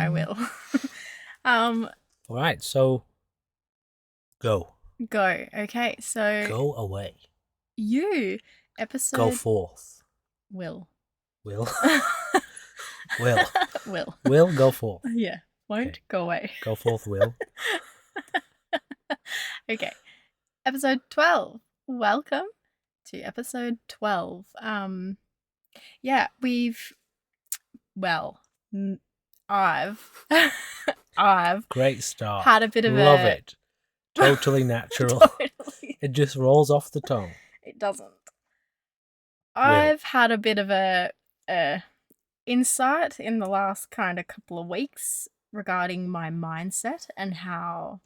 I will. um, All right, so go. go. Okay, so Go away. you Go episode forth. will. Will. Will. Will. Will, go forth. Yeah, won't Okay. go away. Go forth, Will. Okay, episode 12. Welcome to episode 12. Yeah, well, I've I've Great start. had a bit of Love a it. Totally natural. totally It just rolls off the tongue. it doesn't. Will. I've had a bit of a insight in the last kind of couple of weeks regarding my mindset and how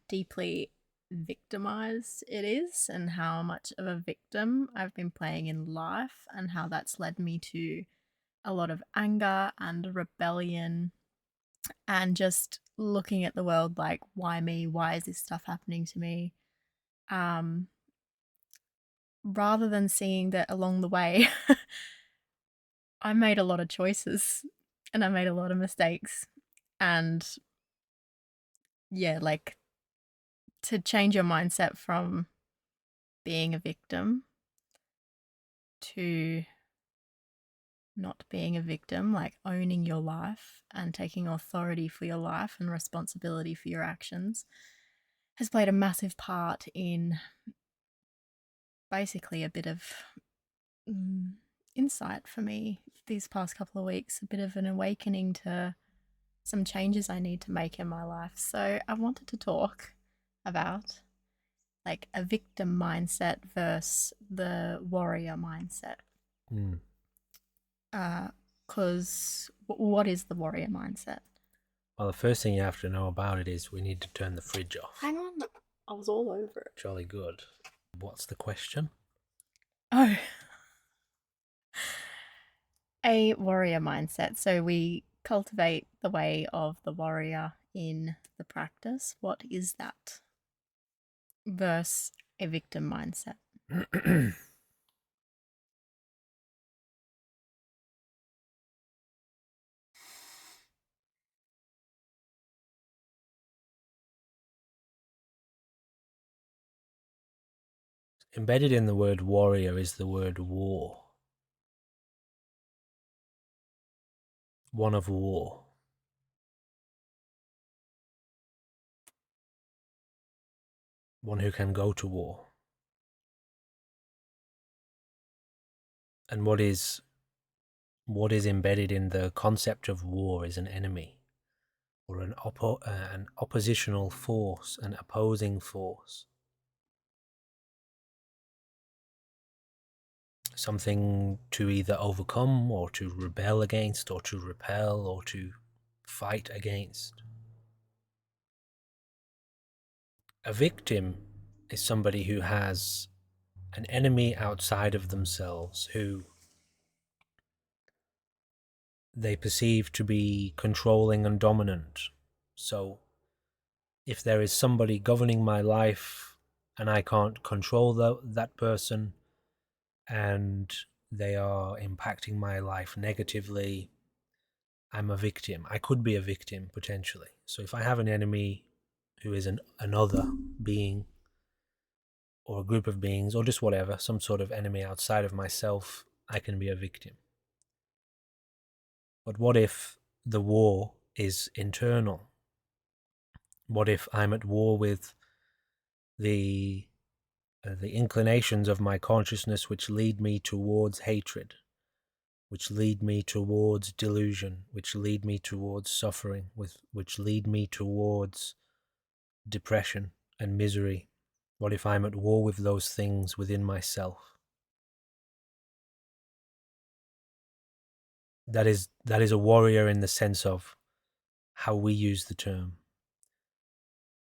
deeply victimized it is, and how much of a victim I've been playing in life, and how that's led me to a lot of anger and rebellion, and just looking at the world like, why me? Why is this stuff happening to me? Um, rather than seeing that along the way, I made a lot of choices and I made a lot of mistakes. And yeah, like, to change your mindset from being a victim to not being a victim, like owning your life and taking authority for your life and responsibility for your actions, has played a massive part in basically a bit of insight for me these past couple of weeks, a bit of an awakening to some changes I need to make in my life. So I wanted to talk about like a victim mindset versus the warrior mindset. Because what is the warrior mindset? Well, the first thing you have to know about it is we need to turn the fridge off. Hang on, I was all over it. Jolly good. What's the question? Oh, a warrior mindset. So we cultivate the way of the warrior in the practice. What is that versus a victim mindset? Embedded in the word warrior is the word war. One of war. One who can go to war. And what is embedded in the concept of war is an enemy, or an oppositional force, an opposing force. Something to either overcome, or to rebel against, or to repel, or to fight against. A victim is somebody who has an enemy outside of themselves who they perceive to be controlling and dominant. So if there is somebody governing my life and I can't control that person, and they are impacting my life negatively, I'm a victim. I could be a victim potentially. So if I have an enemy who is another being, or a group of beings, or just whatever, some sort of enemy outside of myself, I can be a victim. But what if the war is internal? What if I'm at war with the inclinations of my consciousness, which lead me towards hatred, which lead me towards delusion, which lead me towards suffering, which lead me towards depression and misery? What if I'm at war with those things within myself? That is a warrior in the sense of how we use the term.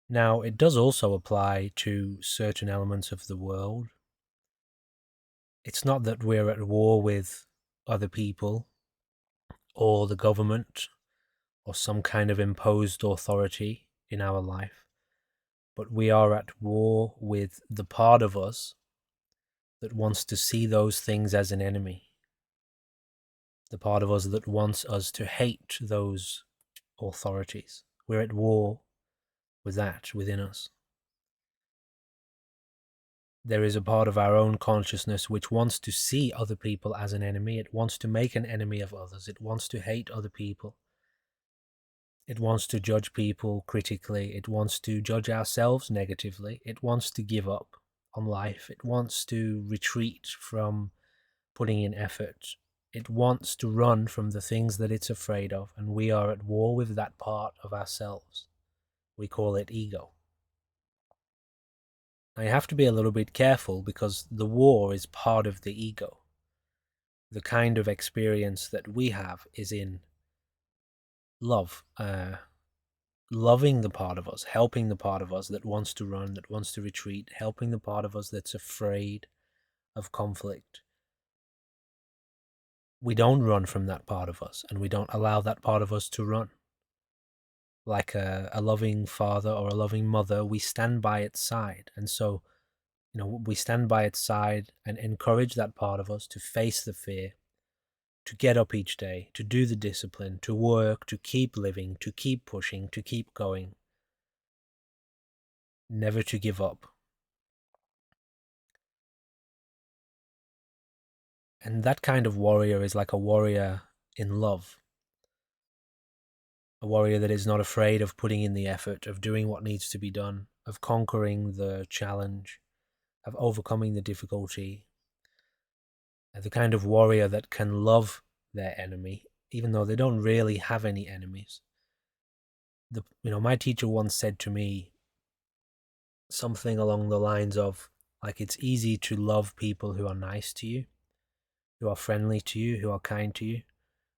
Now, it does also apply to certain elements of the world. It's not that we're at war with other people or the government or some kind of imposed authority in our life, but we are at war with the part of us that wants to see those things as an enemy, the part of us that wants us to hate those authorities. We're at war with that within us. There is a part of our own consciousness which wants to see other people as an enemy. It wants to make an enemy of others. It wants to hate other people. It wants to judge people critically. It wants to judge ourselves negatively. It wants to give up on life. It wants to retreat from putting in effort. It wants to run from the things that it's afraid of, and we are at war with that part of ourselves. We call it ego. Now you have to be a little bit careful, because the war is part of the ego. The kind of experience that we have is in love, loving the part of us, helping the part of us that wants to run, that wants to retreat, helping the part of us that's afraid of conflict. We don't run from that part of us, and we don't allow that part of us to run. Like a loving father or a loving mother, we stand by its side. And so, we stand by its side and encourage that part of us to face the fear, to get up each day, to do the discipline, to work, to keep living, to keep pushing, to keep going. Never to give up. And that kind of warrior is like a warrior in love. A warrior that is not afraid of putting in the effort, of doing what needs to be done, of conquering the challenge, of overcoming the difficulty. The kind of warrior that can love their enemy, even though they don't really have any enemies. My teacher once said to me something along the lines of, like, it's easy to love people who are nice to you, who are friendly to you, who are kind to you,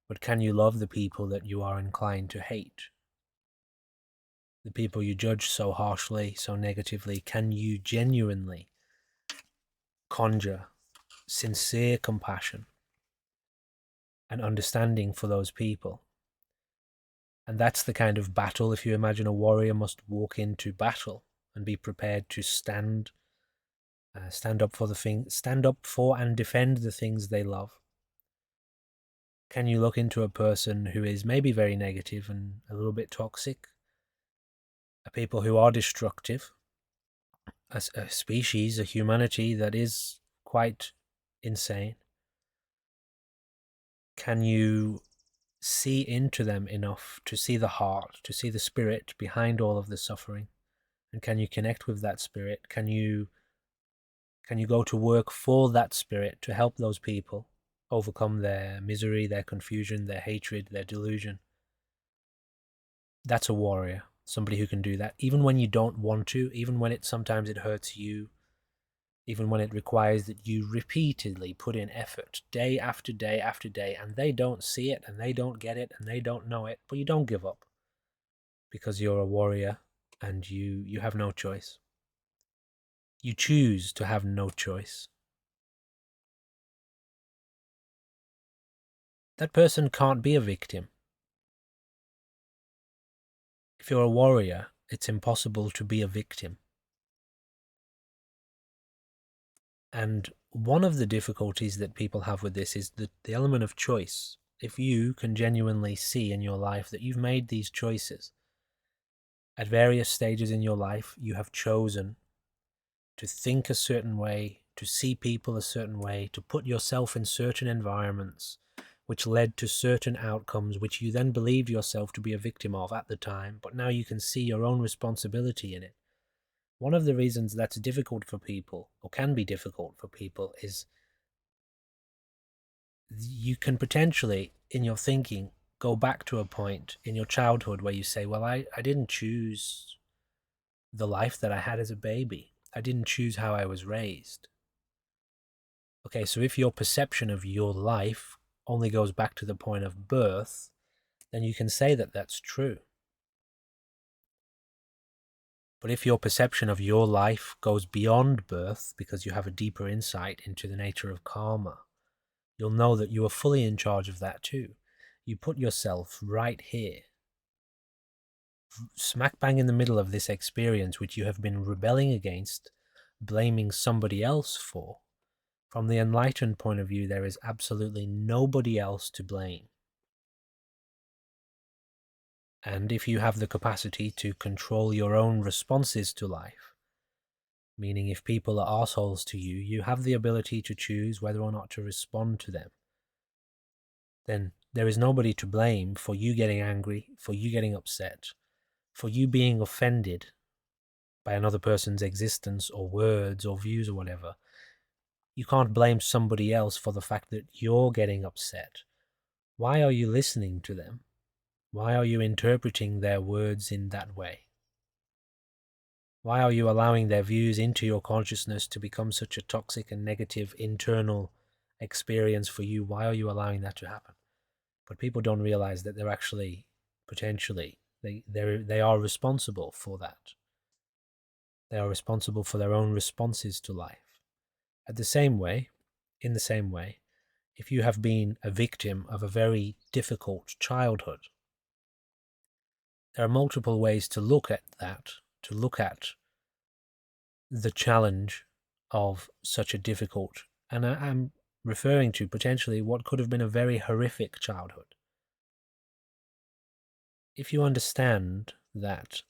but can you love the people that you are inclined to hate? The people you judge so harshly, so negatively, can you genuinely conjure sincere compassion and understanding for those people? And that's the kind of battle, if you imagine a warrior must walk into battle and be prepared to stand up for and defend the things they love. Can you look into a person who is maybe very negative and a little bit toxic, a people who are destructive, a species, a humanity that is quite insane? Can you see into them enough to see the heart, to see the spirit behind all of the suffering? And can you connect with that spirit? Can you go to work for that spirit to help those people overcome their misery, their confusion, their hatred, their delusion? That's a warrior, somebody who can do that, even when you don't want to, even when sometimes it hurts you, even when it requires that you repeatedly put in effort, day after day after day, and they don't see it, and they don't get it, and they don't know it, but you don't give up, because you're a warrior, and you have no choice. You choose to have no choice. That person can't be a victim. If you're a warrior, it's impossible to be a victim. And one of the difficulties that people have with this is the element of choice. If you can genuinely see in your life that you've made these choices, at various stages in your life, you have chosen to think a certain way, to see people a certain way, to put yourself in certain environments, which led to certain outcomes which you then believed yourself to be a victim of at the time, but now you can see your own responsibility in it. One of the reasons that's difficult for people, or can be difficult for people, is you can potentially, in your thinking, go back to a point in your childhood where you say, well, I didn't choose the life that I had as a baby. I didn't choose how I was raised. Okay, so if your perception of your life only goes back to the point of birth, then you can say that that's true. But if your perception of your life goes beyond birth, because you have a deeper insight into the nature of karma, you'll know that you are fully in charge of that too. You put yourself right here, smack bang in the middle of this experience which you have been rebelling against, blaming somebody else for. From the enlightened point of view, there is absolutely nobody else to blame. And if you have the capacity to control your own responses to life, meaning if people are assholes to you, you have the ability to choose whether or not to respond to them, then there is nobody to blame for you getting angry, for you getting upset, for you being offended by another person's existence or words or views or whatever. You can't blame somebody else for the fact that you're getting upset. Why are you listening to them? Why are you interpreting their words in that way? Why are you allowing their views into your consciousness to become such a toxic and negative internal experience for you? Why are you allowing that to happen? But people don't realize that they're actually potentially they are responsible for that. They are responsible for their own responses to life. In the same way, if you have been a victim of a very difficult childhood, there are multiple ways to look at that, to look at the challenge of such a difficult, and I'm referring to potentially what could have been a very horrific childhood. If you understand that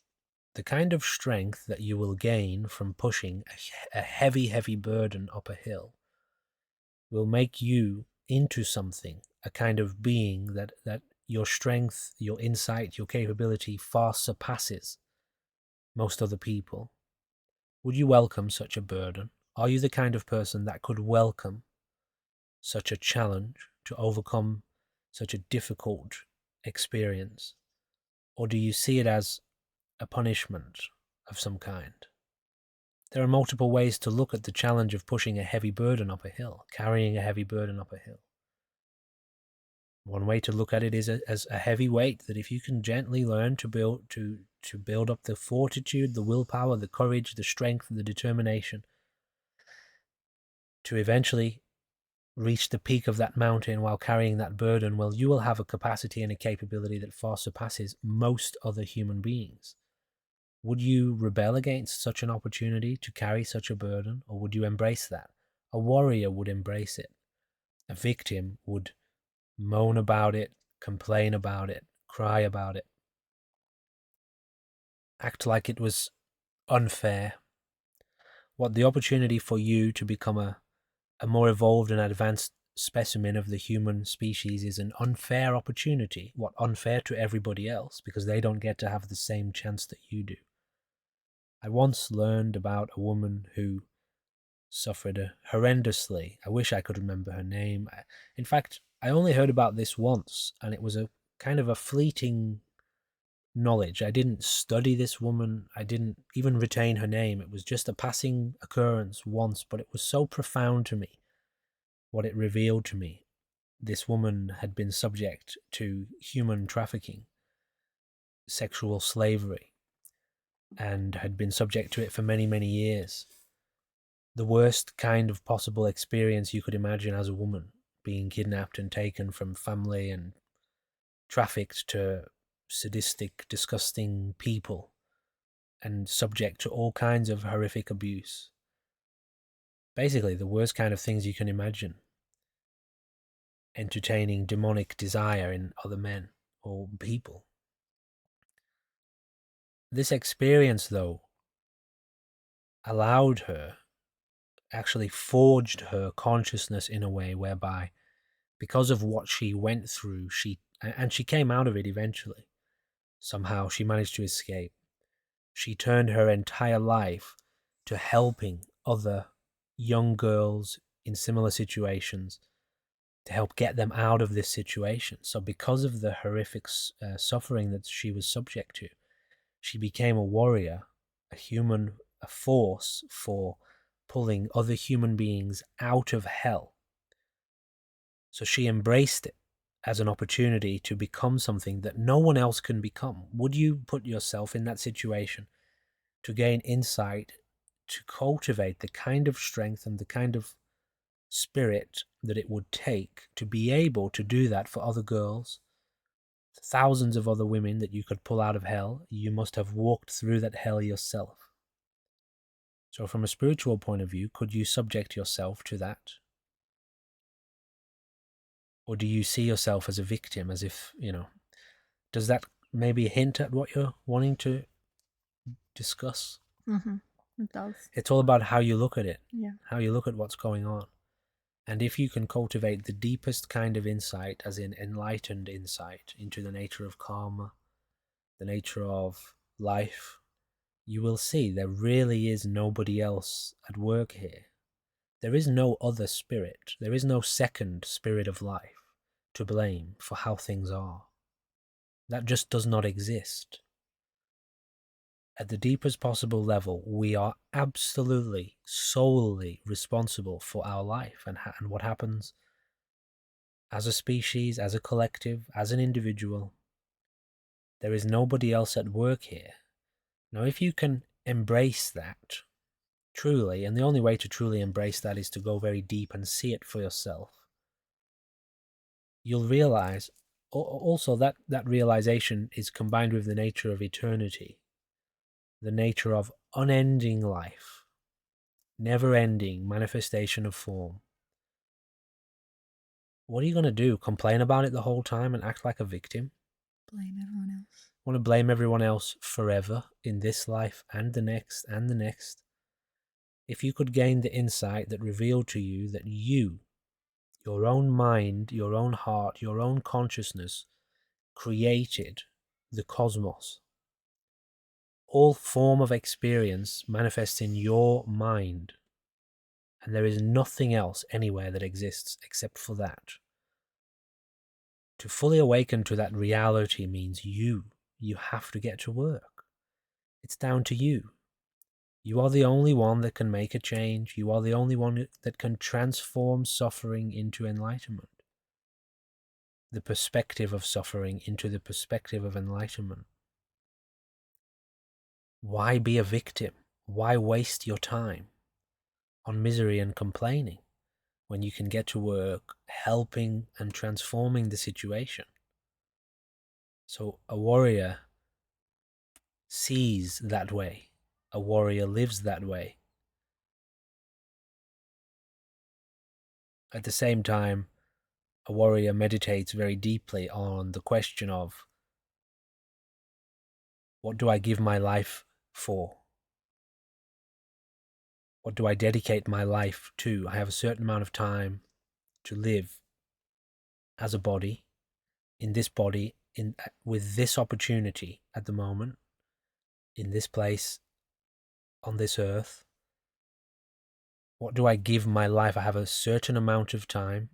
the kind of strength that you will gain from pushing a heavy, heavy burden up a hill will make you into something, a kind of being that your strength, your insight, your capability far surpasses most other people. Would you welcome such a burden? Are you the kind of person that could welcome such a challenge to overcome such a difficult experience? Or do you see it as a punishment of some kind? There are multiple ways to look at the challenge of pushing a heavy burden up a hill, carrying a heavy burden up a hill. One way to look at it is as a heavy weight that if you can gently learn to build up the fortitude, the willpower, the courage, the strength, the determination to eventually reach the peak of that mountain while carrying that burden, well, you will have a capacity and a capability that far surpasses most other human beings. Would you rebel against such an opportunity to carry such a burden, or would you embrace that? A warrior would embrace it. A victim would moan about it, complain about it, cry about it, act like it was unfair. What the opportunity for you to become a more evolved and advanced specimen of the human species is an unfair opportunity. What, unfair to everybody else, because they don't get to have the same chance that you do. I once learned about a woman who suffered horrendously. I wish I could remember her name. In fact, I only heard about this once, and it was a kind of a fleeting knowledge. I didn't study this woman. I didn't even retain her name. It was just a passing occurrence once, but it was so profound to me, what it revealed to me. This woman had been subject to human trafficking, sexual slavery, and had been subject to it for many, many years. The worst kind of possible experience you could imagine as a woman, being kidnapped and taken from family and trafficked to sadistic, disgusting people and subject to all kinds of horrific abuse. Basically, the worst kind of things you can imagine. Entertaining demonic desire in other men or people. This experience, though, allowed her, actually forged her consciousness in a way whereby, because of what she went through, she came out of it eventually. Somehow she managed to escape. She turned her entire life to helping other young girls in similar situations to help get them out of this situation. So because of the horrific suffering that she was subject to, she became a warrior, a force for pulling other human beings out of hell. So she embraced it as an opportunity to become something that no one else can become. Would you put yourself in that situation to gain insight, to cultivate the kind of strength and the kind of spirit that it would take to be able to do that for other girls, thousands of other women that you could pull out of hell? You must have walked through that hell yourself. So from a spiritual point of view, could you subject yourself to that? Or do you see yourself as a victim, as if, does that maybe hint at what you're wanting to discuss? It does. It's all about how you look at it, Yeah. how you look at what's going on. And if you can cultivate the deepest kind of insight, as in enlightened insight into the nature of karma, the nature of life, you will see there really is nobody else at work here. There is no other spirit. There is no second spirit of life to blame for how things are. That just does not exist. At the deepest possible level, we are absolutely, solely responsible for our life and what happens as a species, as a collective, as an individual. There is nobody else at work here. Now, if you can embrace that truly, and the only way to truly embrace that is to go very deep and see it for yourself, you'll realize also that that realization is combined with the nature of eternity, the nature of unending life, never-ending manifestation of form. What are you going to do? Complain about it the whole time and act like a victim? Blame everyone else. Want to blame everyone else forever in this life and the next and the next? If you could gain the insight that revealed to you that you, your own mind, your own heart, your own consciousness created the cosmos. All form of experience manifests in your mind, and there is nothing else anywhere that exists except for that. To fully awaken to that reality means you have to get to work. It's down to you. You are the only one that can make a change. You are the only one that can transform suffering into enlightenment. The perspective of suffering into the perspective of enlightenment. Why be a victim? Why waste your time on misery and complaining when you can get to work helping and transforming the situation? So a warrior sees that way. A warrior lives that way. At the same time, a warrior meditates very deeply on the question of, what do I give my life for? What do I dedicate my life to? I have a certain amount of time to live as a body, in this body, with this opportunity at the moment, in this place, on this earth. What do I give my life? I have a certain amount of time,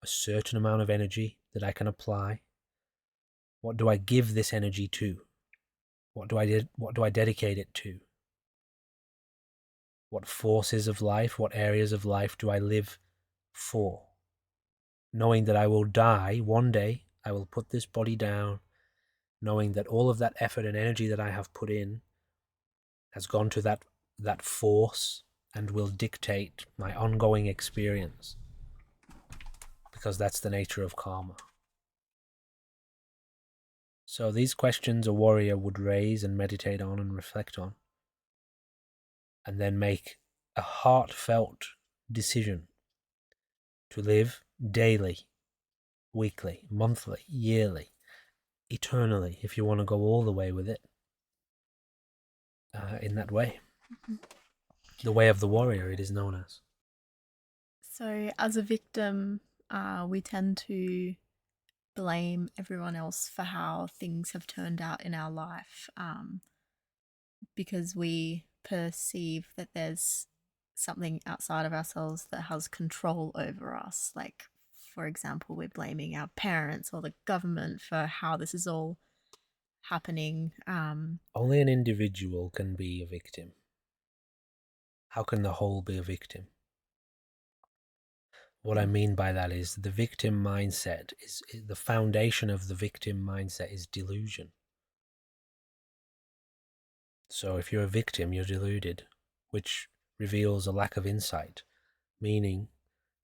a certain amount of energy that I can apply. What do I give this energy to? What do I dedicate it to? What forces of life, what areas of life do I live for? Knowing that I will die one day, I will put this body down, knowing that all of that effort and energy that I have put in has gone to that force and will dictate my ongoing experience, because that's the nature of karma. So these questions a warrior would raise and meditate on and reflect on, and then make a heartfelt decision to live daily, weekly, monthly, yearly, eternally, if you want to go all the way with it, in that way. The way of the warrior, it is known as. So, as a victim, we tend to blame everyone else for how things have turned out in our life, because we perceive that there's something outside of ourselves that has control over us. Like, for example, we're blaming our parents or the government for how this is all happening. Only an individual can be a victim. How can the whole be a victim? What I mean by that is the victim mindset is the foundation of the victim mindset is delusion. So if you're a victim, you're deluded, which reveals a lack of insight. Meaning,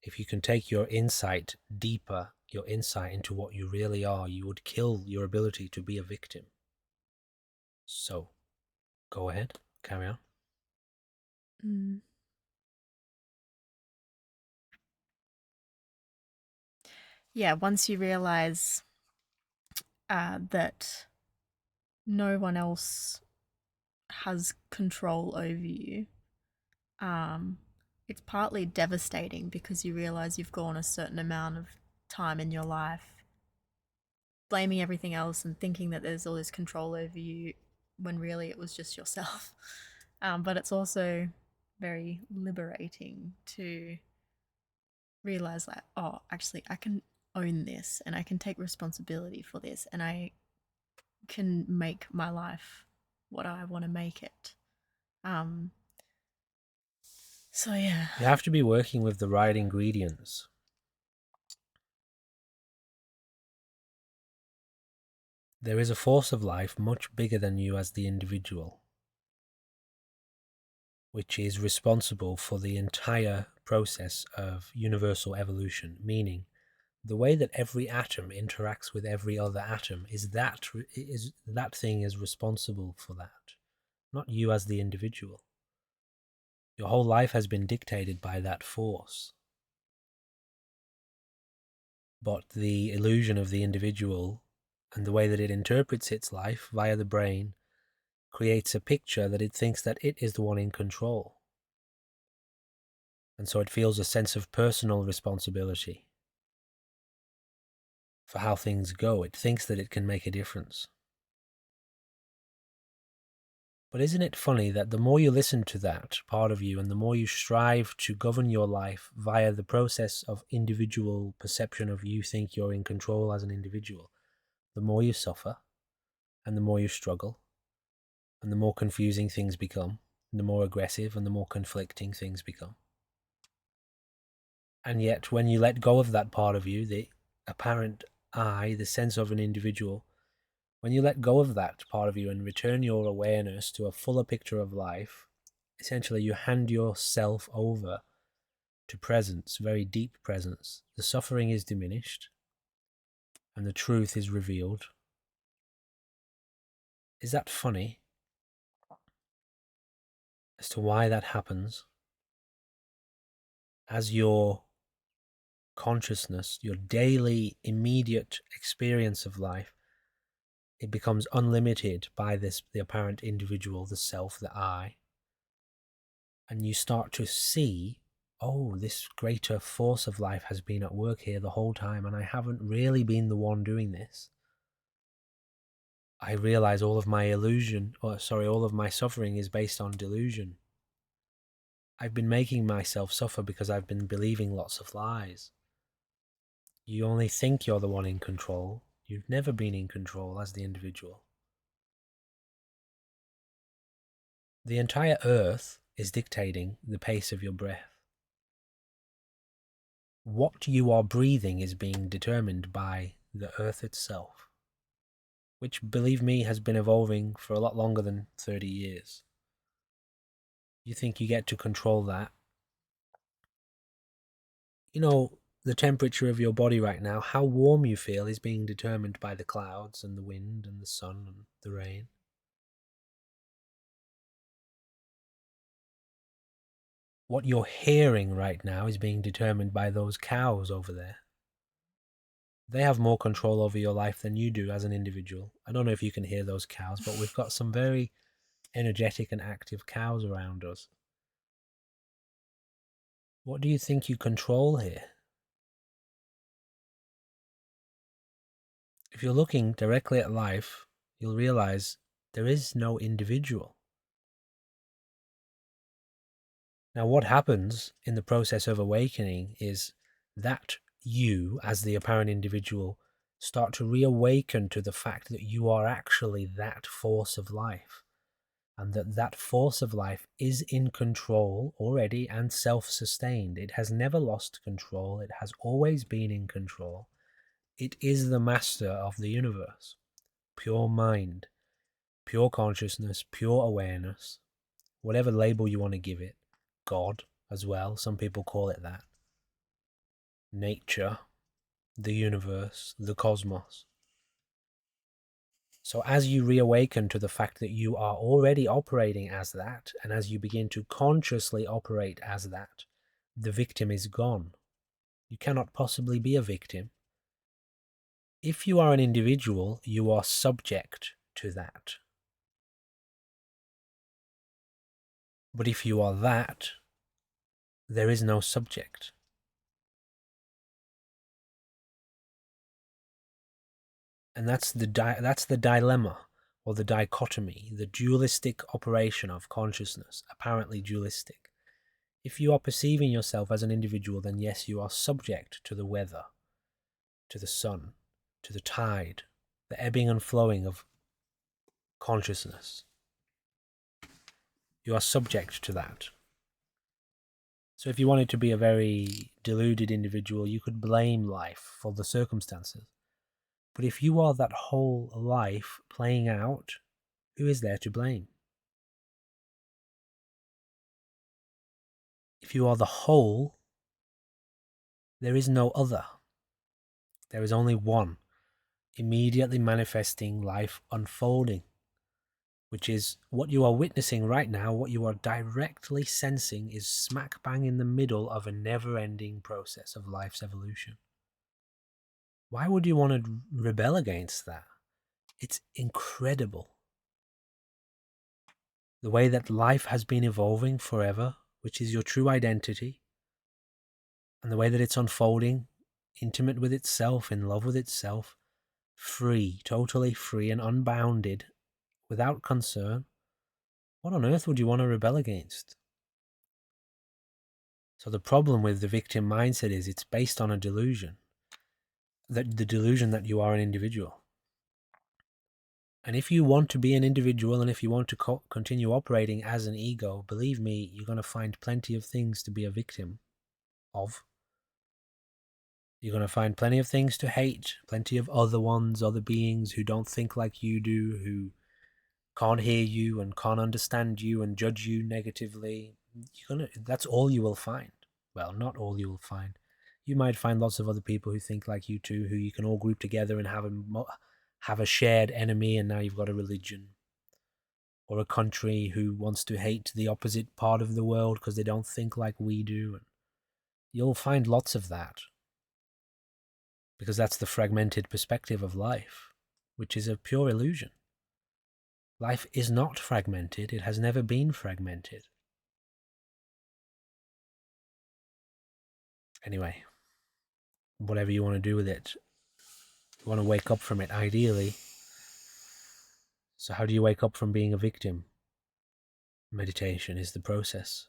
if you can take your insight deeper, your insight into what you really are, you would kill your ability to be a victim. So, go ahead, carry on. Yeah, once you realize that no one else has control over you, um, it's partly devastating because you realize you've gone a certain amount of time in your life blaming everything else and thinking that there's all this control over you when really it was just yourself. But it's also very liberating to realize that, oh, actually, I can own this and I can take responsibility for this and I can make my life what I want to make it. Um, so, yeah. You have to be working with the right ingredients. There is a force of life much bigger than you as the individual, which is responsible for the entire process of universal evolution, meaning the way that every atom interacts with every other atom is that thing is responsible for that, not you as the individual. Your whole life has been dictated by that force. But the illusion of the individual and the way that it interprets its life via the brain creates a picture that it thinks that it is the one in control. And so it feels a sense of personal responsibility for how things go. It thinks that it can make a difference. But isn't it funny that the more you listen to that part of you and the more you strive to govern your life via the process of individual perception of you think you're in control as an individual, the more you suffer and the more you struggle and the more confusing things become, and the more aggressive and the more conflicting things become. And yet, when you let go of that part of you, the apparent I, the sense of an individual, when you let go of that part of you and return your awareness to a fuller picture of life, essentially you hand yourself over to presence, very deep presence. The suffering is diminished and the truth is revealed. Is that funny? As to why that happens? As your consciousness, your daily immediate experience of life, it becomes unlimited by the apparent individual, the self, the I. And you start to see, oh, this greater force of life has been at work here the whole time, and I haven't really been the one doing this. I realize all of my all of my suffering is based on delusion. I've been making myself suffer because I've been believing lots of lies. You only think you're the one in control. You've never been in control as the individual. The entire earth is dictating the pace of your breath. What you are breathing is being determined by the earth itself, which, believe me, has been evolving for a lot longer than 30 years. You think you get to control that? You know, the temperature of your body right now, how warm you feel is being determined by the clouds and the wind and the sun and the rain. What you're hearing right now is being determined by those cows over there. They have more control over your life than you do as an individual. I don't know if you can hear those cows, but we've got some very energetic and active cows around us. What do you think you control here? If you're looking directly at life, you'll realize there is no individual. Now, what happens in the process of awakening is that you, as the apparent individual, start to reawaken to the fact that you are actually that force of life, and that force of life is in control already and self-sustained. It has never lost control. It has always been in control. It is the master of the universe. Pure mind, pure consciousness, pure awareness, whatever label you want to give it. God as well, some people call it that. Nature, the universe, the cosmos. So as you reawaken to the fact that you are already operating as that, and as you begin to consciously operate as that, the victim is gone. You cannot possibly be a victim. If you are an individual, you are subject to that. But if you are that, there is no subject. And that's the dilemma, or the dichotomy, the dualistic operation of consciousness, apparently dualistic. If you are perceiving yourself as an individual, then yes, you are subject to the weather, to the sun, to the tide, the ebbing and flowing of consciousness. You are subject to that. So if you wanted to be a very deluded individual, you could blame life for the circumstances. But if you are that whole life playing out, who is there to blame? If you are the whole, there is no other. There is only one, immediately manifesting life unfolding, which is what you are witnessing right now. What you are directly sensing is smack bang in the middle of a never-ending process of life's evolution. Why would you want to rebel against that? It's incredible. The way that life has been evolving forever, which is your true identity, and the way that it's unfolding, intimate with itself, in love with itself, free, totally free and unbounded, without concern. What on earth would you want to rebel against? So the problem with the victim mindset is it's based on a delusion. The delusion that you are an individual. And if you want to be an individual, and if you want to continue operating as an ego, believe me, you're going to find plenty of things to be a victim of. You're going to find plenty of things to hate, plenty of other ones, other beings who don't think like you do, who can't hear you and can't understand you and judge you negatively. That's all you will find. Well, not all you will find. You might find lots of other people who think like you too, who you can all group together and have a shared enemy, and now you've got a religion. Or a country who wants to hate the opposite part of the world because they don't think like we do. And you'll find lots of that. Because that's the fragmented perspective of life, which is a pure illusion. Life is not fragmented. It has never been fragmented. Anyway, whatever you want to do with it, you want to wake up from it, ideally. So how do you wake up from being a victim? Meditation is the process.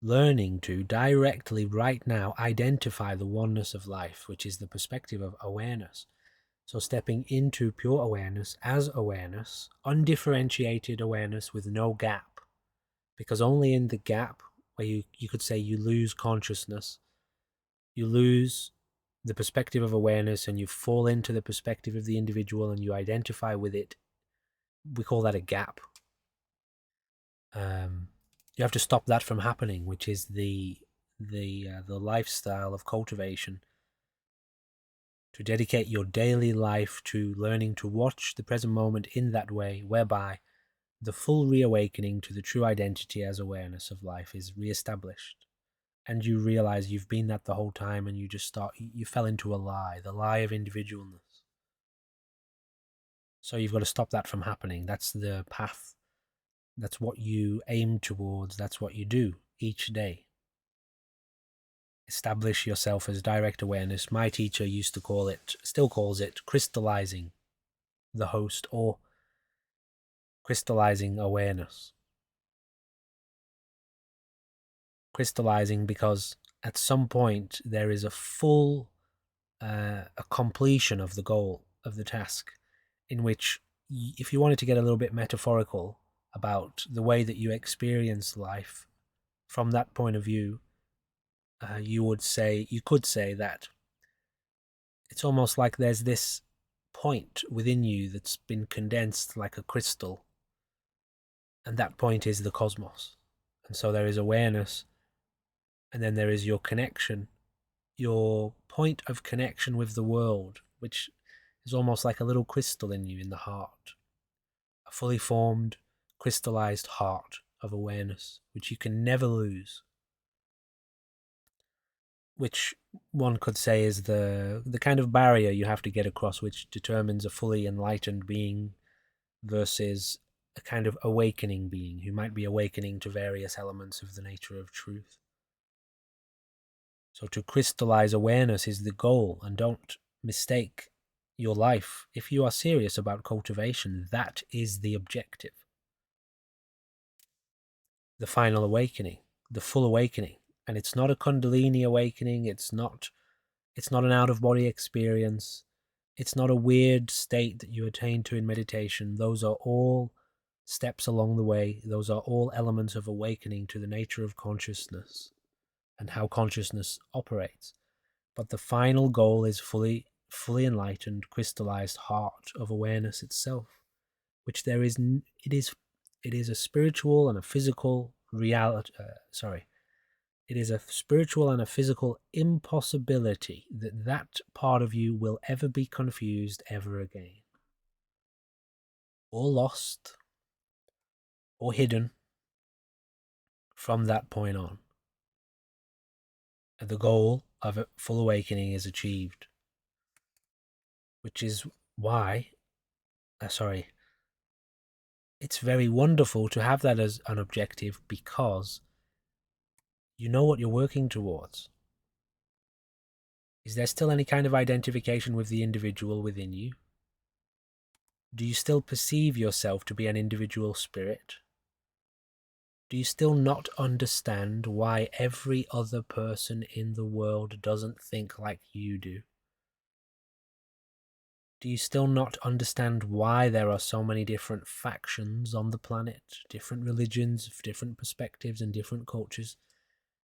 Learning to directly, right now, identify the oneness of life, which is the perspective of awareness. So stepping into pure awareness as awareness, undifferentiated awareness with no gap. Because only in the gap, where you could say you lose consciousness, you lose the perspective of awareness and you fall into the perspective of the individual and you identify with it, we call that a gap. You have to stop that from happening, which is the lifestyle of cultivation. To dedicate your daily life to learning to watch the present moment in that way, whereby the full reawakening to the true identity as awareness of life is reestablished. And you realize you've been that the whole time, and you fell into a lie, the lie of individualness. So you've got to stop that from happening. That's the path. That's what you aim towards. That's what you do each day. Establish yourself as direct awareness. My teacher used to call it, still calls it, crystallizing the host, or crystallizing awareness. Crystallizing because at some point there is a full a completion of the goal, of the task, in which, if you wanted to get a little bit metaphorical about the way that you experience life from that point of view, you could say that it's almost like there's this point within you that's been condensed like a crystal, and that point is the cosmos. And so there is awareness, and then there is your connection, your point of connection with the world, which is almost like a little crystal in you, in the heart, a fully formed, crystallized heart of awareness, which you can never lose. which one could say is the kind of barrier you have to get across, which determines a fully enlightened being versus a kind of awakening being who might be awakening to various elements of the nature of truth. So to crystallize awareness is the goal, and don't mistake your life. If you are serious about cultivation, that is the objective. The final awakening, the full awakening. And it's not a Kundalini awakening, it's not an out-of-body experience, it's not a weird state that you attain to in meditation. Those are all steps along the way. Those are all elements of awakening to the nature of consciousness and how consciousness operates. But the final goal is fully enlightened, crystallized heart of awareness itself, which it is a spiritual and a physical reality. It is a spiritual and a physical impossibility that part of you will ever be confused ever again, or lost, or hidden from that point on. And the goal of a full awakening is achieved, which is why, it's very wonderful to have that as an objective, because you know what you're working towards. Is there still any kind of identification with the individual within you? Do you still perceive yourself to be an individual spirit? Do you still not understand why every other person in the world doesn't think like you do? Do you still not understand why there are so many different factions on the planet, different religions, different perspectives, and different cultures?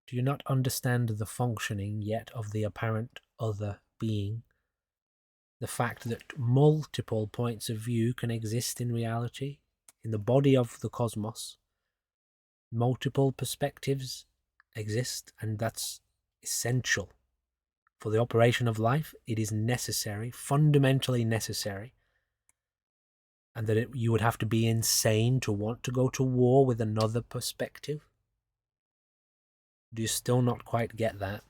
Do you not understand the functioning yet of the apparent other being? The fact that multiple points of view can exist in reality, in the body of the cosmos. Multiple perspectives exist, and that's essential. For the operation of life, it is necessary, fundamentally necessary, and that you would have to be insane to want to go to war with another perspective. Do you still not quite get that?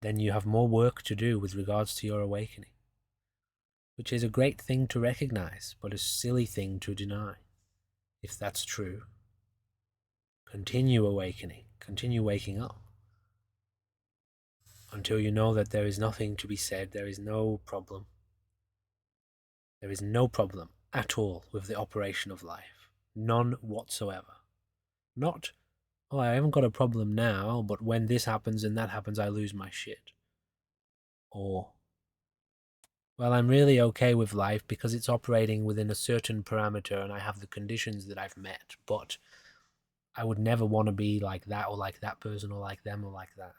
Then you have more work to do with regards to your awakening, which is a great thing to recognize, but a silly thing to deny. If that's true, continue awakening, continue waking up, until you know that there is nothing to be said, there is no problem. There is no problem at all with the operation of life. None whatsoever. Not, oh, I haven't got a problem now, but when this happens and that happens, I lose my shit. Or, well, I'm really okay with life because it's operating within a certain parameter and I have the conditions that I've met, but I would never want to be like that or like that person or like them or like that.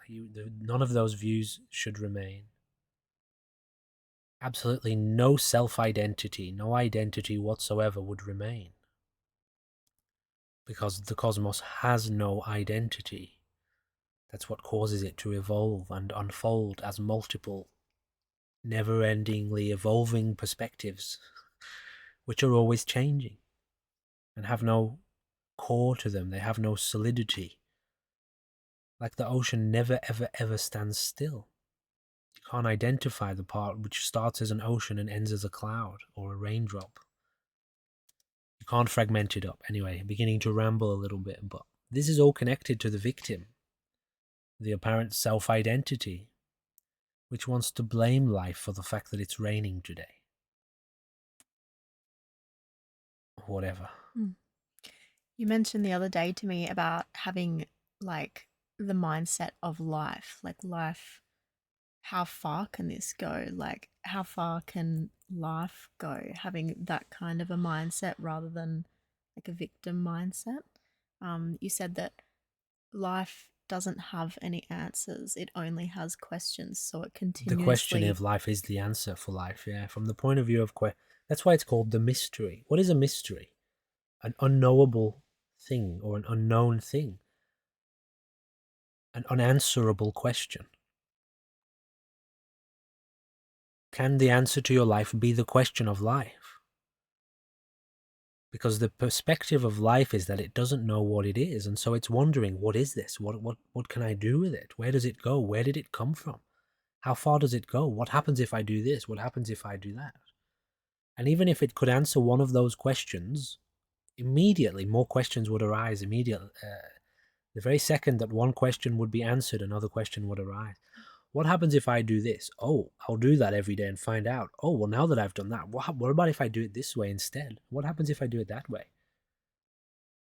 None of those views should remain. Absolutely no self-identity, no identity whatsoever would remain. Because the cosmos has no identity. That's what causes it to evolve and unfold as multiple, never-endingly evolving perspectives, which are always changing and have no core to them. They have no solidity. Like the ocean never ever ever stands still. You can't identify the part which starts as an ocean and ends as a cloud or a raindrop. You can't fragment it up. Anyway, beginning to ramble a little bit, but this is all connected to the victim, the apparent self-identity, which wants to blame life for the fact that it's raining today. Whatever. You mentioned the other day to me about having like the mindset of life, like life, how far can this go? Like, how far can life go? Having that kind of a mindset rather than like a victim mindset. You said that life doesn't have any answers, it only has questions. So it The question continuously. of life is the answer for life, yeah. From the point of view of that's why it's called the mystery. What is a mystery? An unknowable thing or an unknown thing. An unanswerable question. Can the answer to your life be the question of life? because the perspective of life is that it doesn't know what it is, and so it's wondering, what is this? What can I do with it? Where does it go? Where did it come from? How far does it go? What happens if I do this? What happens if I do that? And even if it could answer one of those questions, immediately more questions would arise immediately. The very second that one question would be answered, another question would arise. What happens if I do this? Oh, I'll do that every day and find out. Oh, well, now that I've done that, what about if I do it this way instead? What happens if I do it that way?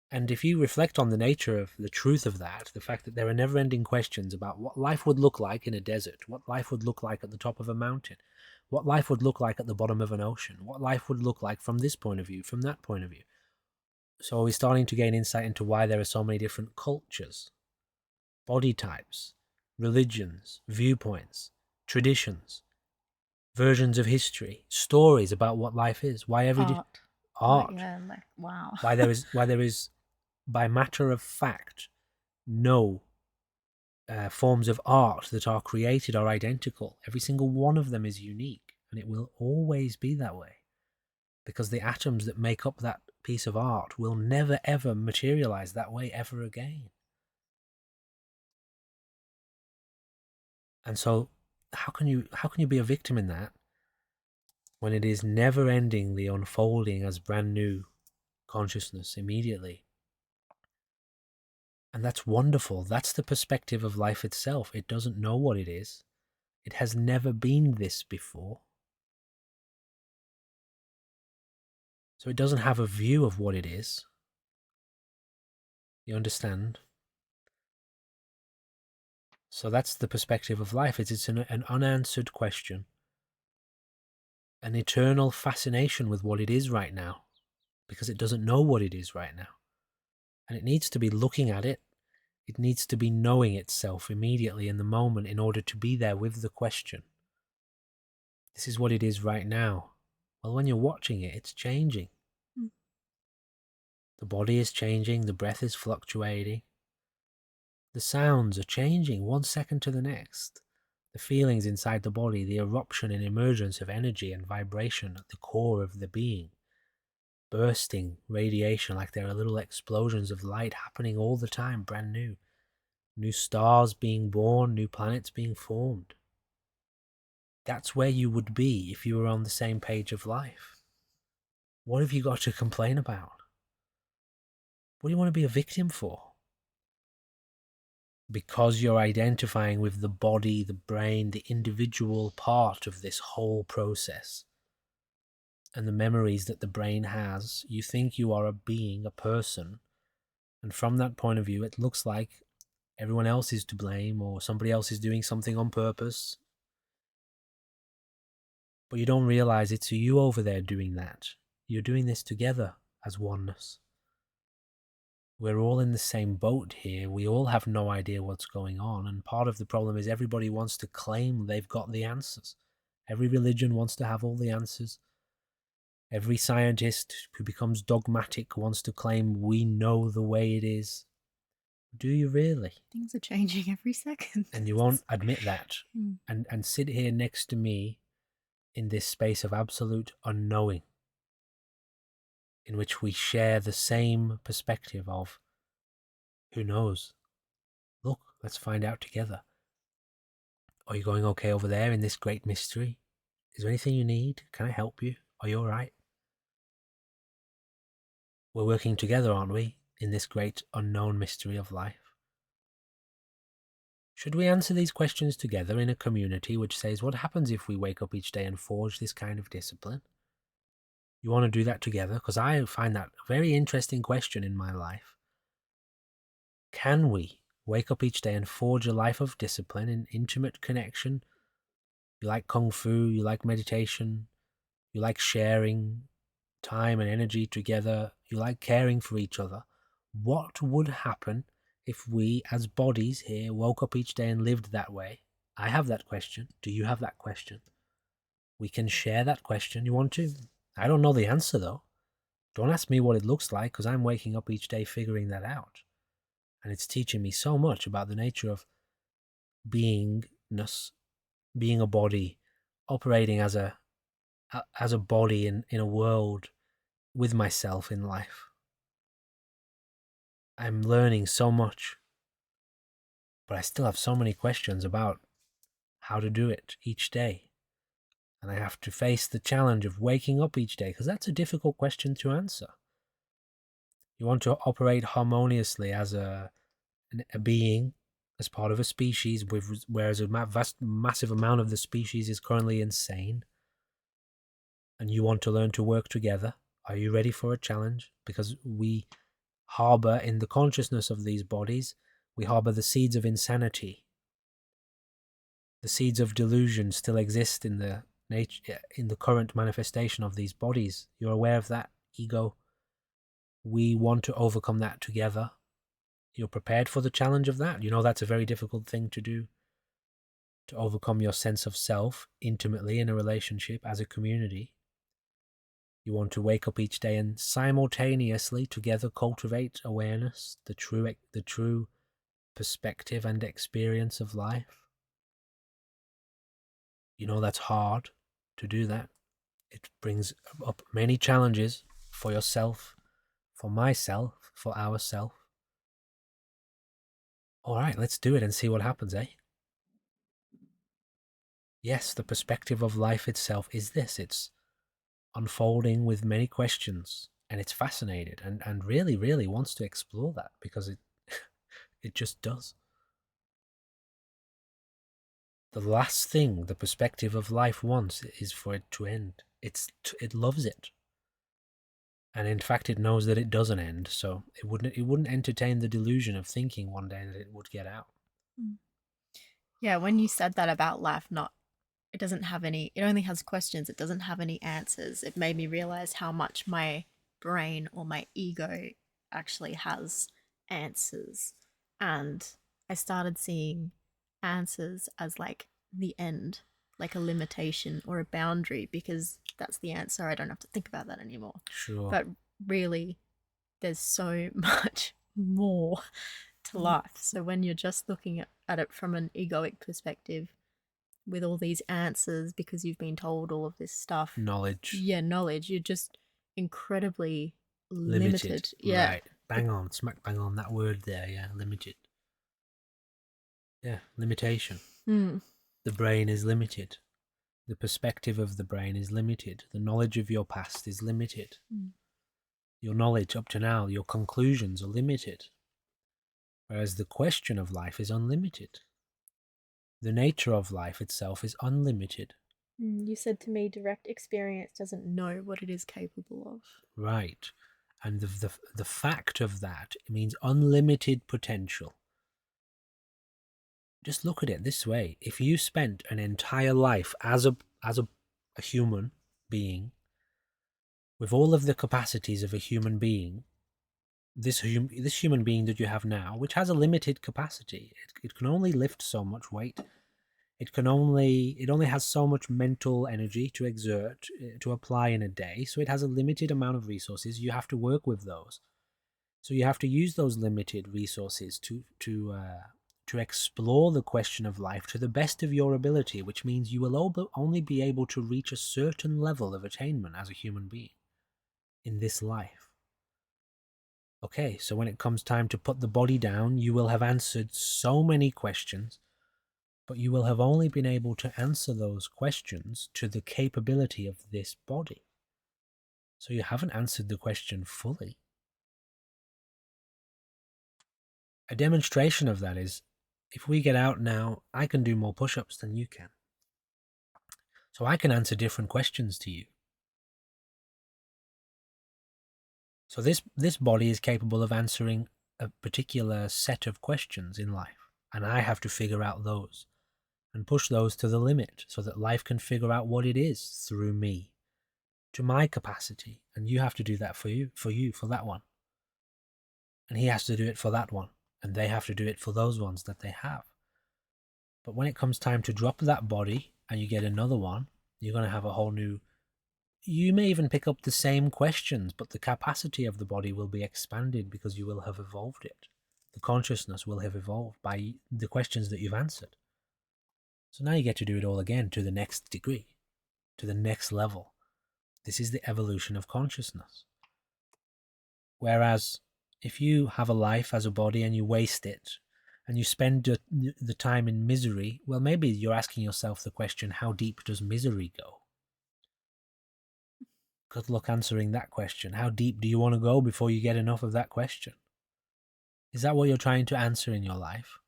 And if you reflect on the nature of the truth of that, the fact that there are never-ending questions about what life would look like in a desert, what life would look like at the top of a mountain, what life would look like at the bottom of an ocean, what life would look like from this point of view, from that point of view. So we're starting to gain insight into why there are so many different cultures, body types, religions, viewpoints, traditions, versions of history, stories about what life is, why art, Yeah, like, wow. why there is by matter of fact no forms of art that are created are identical. Every single one of them is unique, and it will always be that way, because the atoms that make up that piece of art will never ever materialize that way ever again. And so how can you be a victim in that when it is never endingly unfolding as brand new consciousness immediately? And that's wonderful. That's the perspective of life itself. It doesn't know what it is. It has never been this before. So it doesn't have a view of what it is. You understand? So that's the perspective of life. It's an unanswered question. An eternal fascination with what it is right now, because it doesn't know what it is right now. And it needs to be looking at it. It needs to be knowing itself immediately in the moment in order to be there with the question. This is what it is right now. Well, when you're watching it, it's changing. The body is changing, the breath is fluctuating. The sounds are changing 1 second to the next. The feelings inside the body, the eruption and emergence of energy and vibration at the core of the being. Bursting radiation like there are little explosions of light happening all the time, brand new. New stars being born, new planets being formed. That's where you would be if you were on the same page of life. What have you got to complain about? What do you want to be a victim for? Because you're identifying with the body, the brain, the individual part of this whole process, and the memories that the brain has, you think you are a being, a person, and from that point of view, it looks like everyone else is to blame, or somebody else is doing something on purpose. But you don't realize it's you over there doing that. You're doing this together as oneness. We're all in the same boat here. We all have no idea what's going on. And part of the problem is everybody wants to claim they've got the answers. Every religion wants to have all the answers. Every scientist who becomes dogmatic wants to claim we know the way it is. Do you really? Things are changing every second. And you won't admit that. And sit here next to me in this space of absolute unknowing, in which we share the same perspective of, who knows? Look, let's find out together. Are you going okay over there in this great mystery? Is there anything you need? Can I help you? Are you all right? We're working together, aren't we, in this great unknown mystery of life? Should we answer these questions together in a community which says, what happens if we wake up each day and forge this kind of discipline? You want to do that together? Because I find that a very interesting question in my life. Can we wake up each day and forge a life of discipline in intimate connection? You like Kung Fu, you like meditation, you like sharing time and energy together, you like caring for each other. What would happen if we as bodies here woke up each day and lived that way? I have that question. Do you have that question? We can share that question. You want to? I don't know the answer though. Don't ask me what it looks like, because I'm waking up each day figuring that out. And it's teaching me so much about the nature of beingness, being a body, operating as a body in a world with myself in life. I'm learning so much, but I still have so many questions about how to do it each day. And I have to face the challenge of waking up each day, because that's a difficult question to answer. You want to operate harmoniously as a being, as part of a species, whereas a massive amount of the species is currently insane. And you want to learn to work together. Are you ready for a challenge? Because we harbor in the consciousness of these bodies, we harbor the seeds of insanity. The seeds of delusion still exist in the current manifestation of these bodies. You're aware of that, ego? We want to overcome that together. You're prepared for the challenge of that? You know that's a very difficult thing to do, to overcome your sense of self intimately in a relationship as a community. You want to wake up each day and simultaneously together cultivate awareness, the true perspective and experience of life. You know that's hard to do that. It brings up many challenges for yourself, for myself, for ourself. All right, let's do it and see what happens, eh? Yes, the perspective of life itself is this. It's unfolding with many questions, and it's fascinated and really, really wants to explore that, because it just does. The last thing the perspective of life wants is for it to end. It loves it. And in fact, it knows that it doesn't end, so it wouldn't entertain the delusion of thinking one day that it would get out. Yeah, when you said that about life, it only has questions, it doesn't have any answers. It made me realize how much my brain or my ego actually has answers. And I started seeing answers as like the end, like a limitation or a boundary, because that's the answer. I don't have to think about that anymore. Sure. But really, there's so much more to life. So when you're just looking at it from an egoic perspective, with all these answers because you've been told all of this stuff, knowledge, you're just incredibly limited. Yeah. Right. Smack bang on that word there. Yeah, limited. Yeah, limitation. The brain is limited. The perspective of the brain is limited. The knowledge of your past is limited. Your knowledge up to now, your conclusions are limited. Whereas the question of life is unlimited. The nature of life itself is unlimited. You said to me, direct experience doesn't know what it is capable of. Right. And the fact of that means unlimited potential. Just look at it this way. If you spent an entire life as a human being, with all of the capacities of a human being, this human being that you have now, which has a limited capacity, it can only lift so much weight. It only has so much mental energy to exert, to apply in a day. So it has a limited amount of resources. You have to work with those. So you have to use those limited resources to explore the question of life to the best of your ability, which means you will only be able to reach a certain level of attainment as a human being in this life. Okay, so when it comes time to put the body down, you will have answered so many questions, but you will have only been able to answer those questions to the capability of this body. So you haven't answered the question fully. A demonstration of that is, if we get out now, I can do more push-ups than you can. So I can answer different questions to you. So this body is capable of answering a particular set of questions in life, and I have to figure out those and push those to the limit so that life can figure out what it is through me, to my capacity. And you have to do that for that one. And he has to do it for that one, and they have to do it for those ones that they have. But when it comes time to drop that body and you get another one, you're going to have a whole new... You may even pick up the same questions, but the capacity of the body will be expanded because you will have evolved it. The consciousness will have evolved by the questions that you've answered. So now you get to do it all again to the next degree, to the next level. This is the evolution of consciousness. Whereas if you have a life as a body and you waste it and you spend the time in misery, well, maybe you're asking yourself the question, how deep does misery go? Good luck answering that question. How deep do you want to go before you get enough of that question? Is that what you're trying to answer in your life?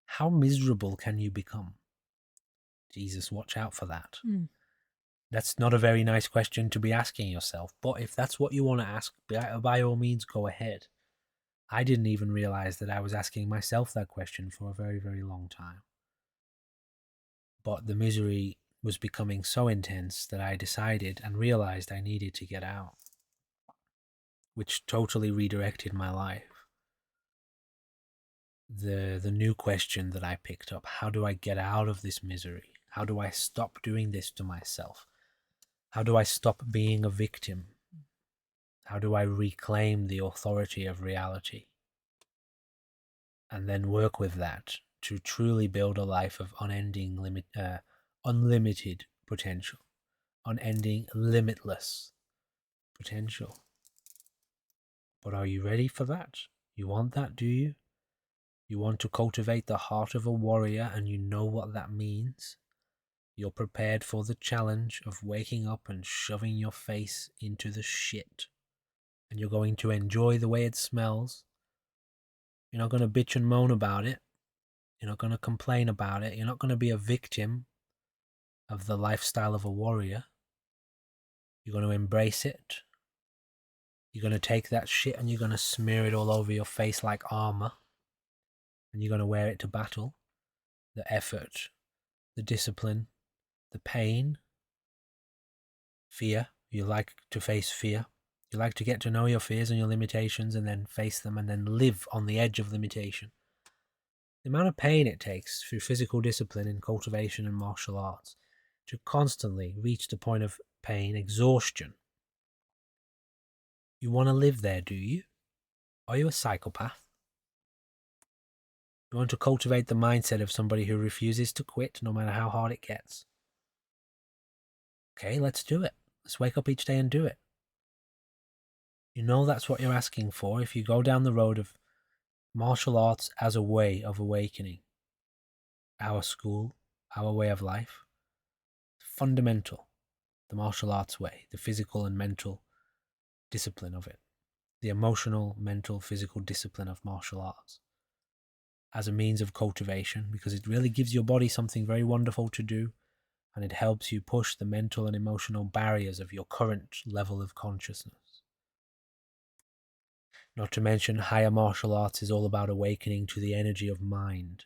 How miserable can you become? Jesus, watch out for that. That's not a very nice question to be asking yourself. But if that's what you want to ask, by all means, go ahead. I didn't even realize that I was asking myself that question for a very, very long time. But the misery was becoming so intense that I decided and realized I needed to get out, which totally redirected my life. The new question that I picked up, how do I get out of this misery? How do I stop doing this to myself? How do I stop being a victim? How do I reclaim the authority of reality? And then work with that to truly build a life of unlimited potential, unending, limitless potential. But are you ready for that? You want that, do you? You want to cultivate the heart of a warrior, and you know what that means? You're prepared for the challenge of waking up and shoving your face into the shit. And you're going to enjoy the way it smells. You're not going to bitch and moan about it. You're not going to complain about it. You're not going to be a victim of the lifestyle of a warrior. You're going to embrace it. You're going to take that shit and you're going to smear it all over your face like armor. And you're going to wear it to battle. The effort, the discipline, the pain, fear. You like to face fear. You like to get to know your fears and your limitations and then face them and then live on the edge of limitation. The amount of pain it takes through physical discipline in cultivation and martial arts to constantly reach the point of pain, exhaustion. You want to live there, do you? Are you a psychopath? You want to cultivate the mindset of somebody who refuses to quit no matter how hard it gets. Okay, let's do it. Let's wake up each day and do it. You know that's what you're asking for if you go down the road of martial arts as a way of awakening. Our school, our way of life. Fundamental. The martial arts way, the physical and mental discipline of it. The emotional, mental, physical discipline of martial arts. As a means of cultivation, because it really gives your body something very wonderful to do, and it helps you push the mental and emotional barriers of your current level of consciousness. Not to mention, higher martial arts is all about awakening to the energy of mind,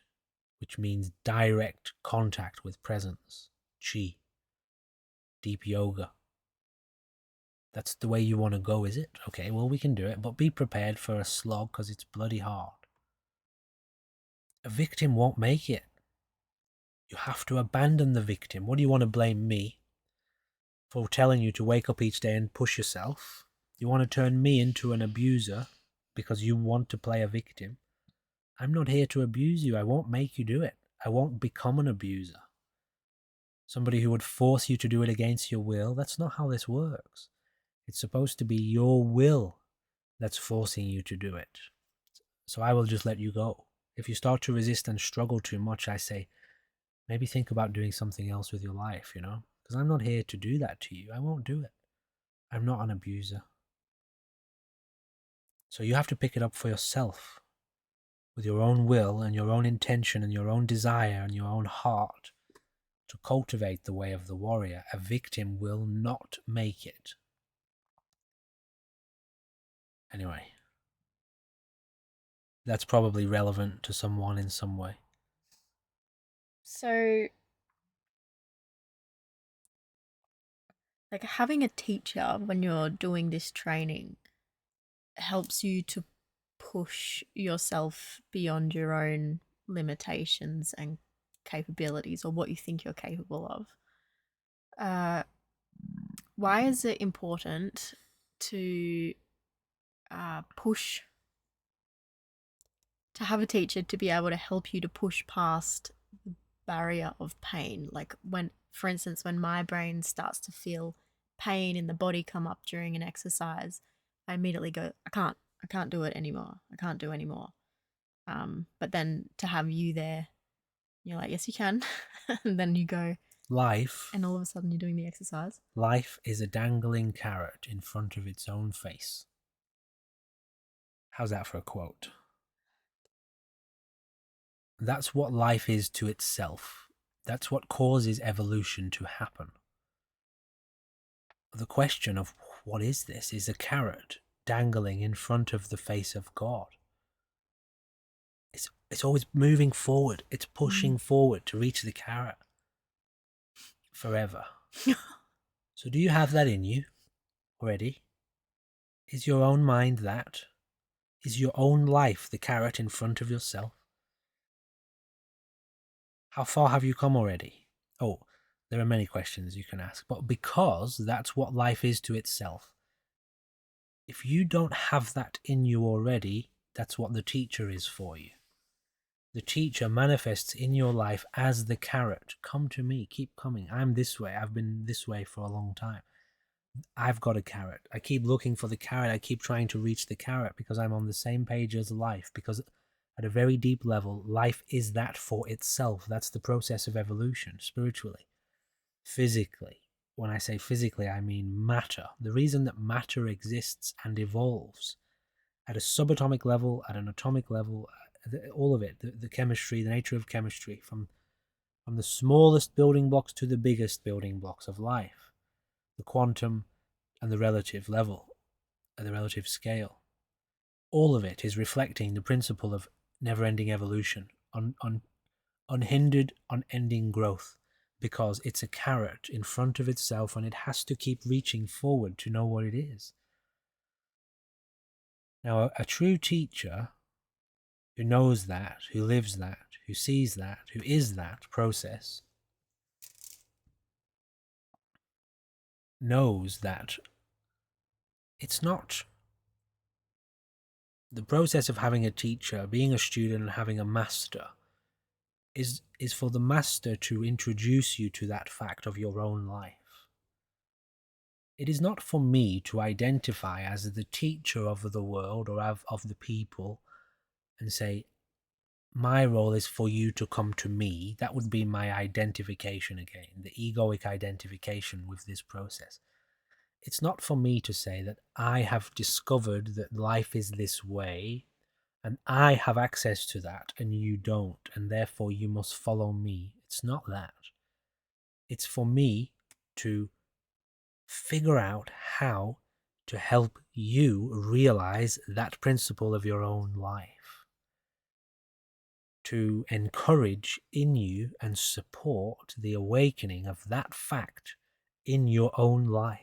which means direct contact with presence, chi, deep yoga. That's the way you want to go, is it? Okay, well, we can do it, but be prepared for a slog because it's bloody hard. A victim won't make it. You have to abandon the victim. What do you want to blame me for telling you to wake up each day and push yourself? You want to turn me into an abuser because you want to play a victim? I'm not here to abuse you. I won't make you do it. I won't become an abuser. Somebody who would force you to do it against your will. That's not how this works. It's supposed to be your will that's forcing you to do it. So I will just let you go. If you start to resist and struggle too much, I say, maybe think about doing something else with your life, Because I'm not here to do that to you. I won't do it. I'm not an abuser. So you have to pick it up for yourself with your own will and your own intention and your own desire and your own heart to cultivate the way of the warrior. A victim will not make it. Anyway, that's probably relevant to someone in some way. So, like, having a teacher when you're doing this training helps you to push yourself beyond your own limitations and capabilities, or what you think you're capable of. Why is it important to push, to have a teacher to be able to help you to push past the barrier of pain? Like, when, for instance, when my brain starts to feel pain in the body come up during an exercise, I immediately go, I can't I can't do it anymore. I can't do anymore. But then to have you there, you're like, yes, you can. And then you go, Life, and all of a sudden you're doing the exercise. life is a dangling carrot in front of its own face. How's that for a quote? That's what life is to itself. That's what causes evolution to happen. The question of what is this is a carrot dangling in front of the face of God. It's always moving forward. It's pushing forward to reach the carrot forever. So do you have that in you already? Is your own mind that? Is your own life the carrot in front of yourself? How far have you come already? Oh, there are many questions you can ask, but because that's what life is to itself. If you don't have that in you already, that's what the teacher is for you. The teacher manifests in your life as the carrot. Come to me, keep coming. I'm this way. I've been this way for a long time. I've got a carrot. I keep looking for the carrot. I keep trying to reach the carrot because I'm on the same page as life. Because at a very deep level, life is that for itself. That's the process of evolution, spiritually. Physically. When I say physically, I mean matter. The reason that matter exists and evolves at a subatomic level, at an atomic level, all of it, the chemistry, the nature of chemistry, from the smallest building blocks to the biggest building blocks of life, the quantum and the relative level, the relative scale. All of it is reflecting the principle of never-ending evolution, unhindered, unending growth, because it's a carrot in front of itself and it has to keep reaching forward to know what it is. Now, a true teacher who knows that, who lives that, who sees that, who is that process, knows that it's not the process of having a teacher, being a student, and having a master is for the master to introduce you to that fact of your own life. It is not for me to identify as the teacher of the world or of the people and say, my role is for you to come to me. That would be my identification again, the egoic identification with this process. It's not for me to say that I have discovered that life is this way and I have access to that and you don't, and therefore you must follow me. It's not that. It's for me to figure out how to help you realize that principle of your own life. To encourage in you and support the awakening of that fact in your own life.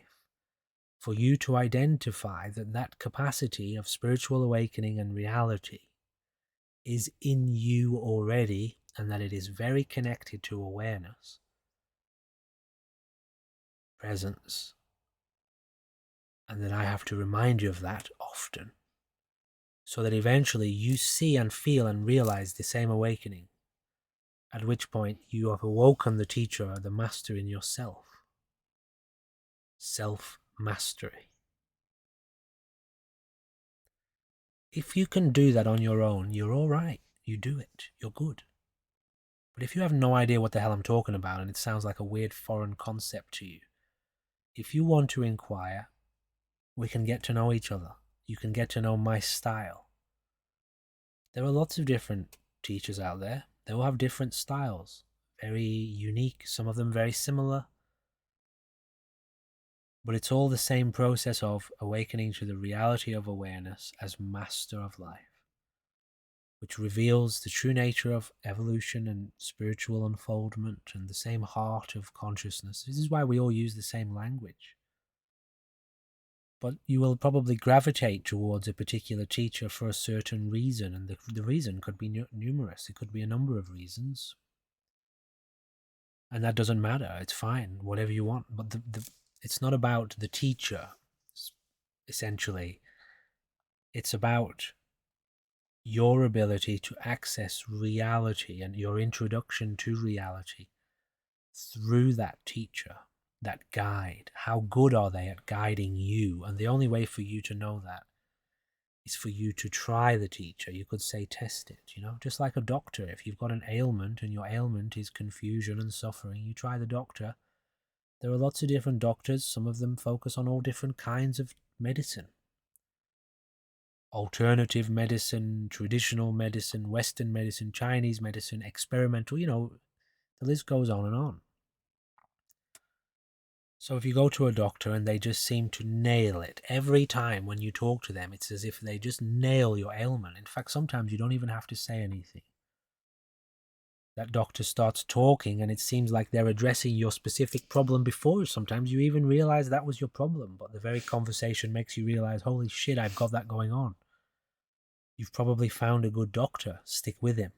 For you to identify that that capacity of spiritual awakening and reality is in you already, and that it is very connected to awareness, presence, and that I have to remind you of that often, so that eventually you see and feel and realize the same awakening, at which point you have awoken the teacher or the master in yourself. Self-mastery. If you can do that on your own, you're all right. You do it. You're good. But if you have no idea what the hell I'm talking about and it sounds like a weird foreign concept to you, if you want to inquire, we can get to know each other. You can get to know my style. There are lots of different teachers out there. They all have different styles. Very unique, some of them very similar. But it's all the same process of awakening to the reality of awareness as master of life, which reveals the true nature of evolution and spiritual unfoldment and the same heart of consciousness. This is why we all use the same language. But you will probably gravitate towards a particular teacher for a certain reason, and the reason could be numerous. It could be a number of reasons. And that doesn't matter. It's fine, whatever you want. But it's not about the teacher, essentially. It's about your ability to access reality and your introduction to reality through that teacher, that guide. How good are they at guiding you? And the only way for you to know that is for you to try the teacher. You could say test it, just like a doctor. If you've got an ailment and your ailment is confusion and suffering, you try the doctor. There are lots of different doctors. Some of them focus on all different kinds of medicine. Alternative medicine, traditional medicine, Western medicine, Chinese medicine, experimental, the list goes on and on. So if you go to a doctor and they just seem to nail it, every time when you talk to them, it's as if they just nail your ailment. In fact, sometimes you don't even have to say anything. That doctor starts talking and it seems like they're addressing your specific problem before sometimes you even realize that was your problem, but the very conversation makes you realize, holy shit, I've got that going on. You've probably found a good doctor. Stick with him,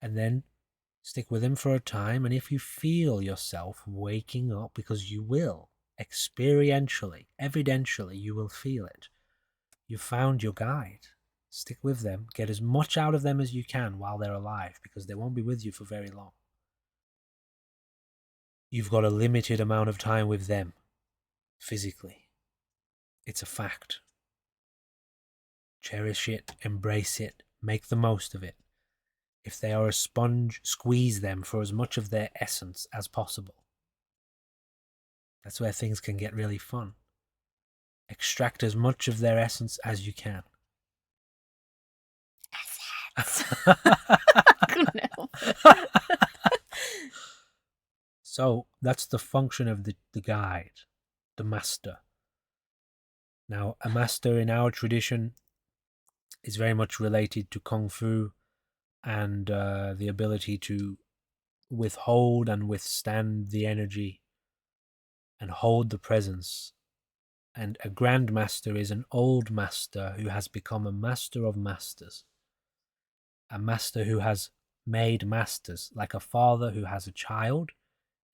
and then stick with him for a time, and if you feel yourself waking up, because you will, experientially, evidentially, you will feel it, you've found your guide. Stick with them. Get as much out of them as you can while they're alive, because they won't be with you for very long. You've got a limited amount of time with them, physically. It's a fact. Cherish it, embrace it, make the most of it. If they are a sponge, squeeze them for as much of their essence as possible. That's where things can get really fun. Extract as much of their essence as you can. Couldn't help it. So that's the function of the guide, the master. Now, a master in our tradition is very much related to Kung Fu and the ability to withhold and withstand the energy and hold the presence. And a grand master is an old master who has become a master of masters. A master who has made masters, like a father who has a child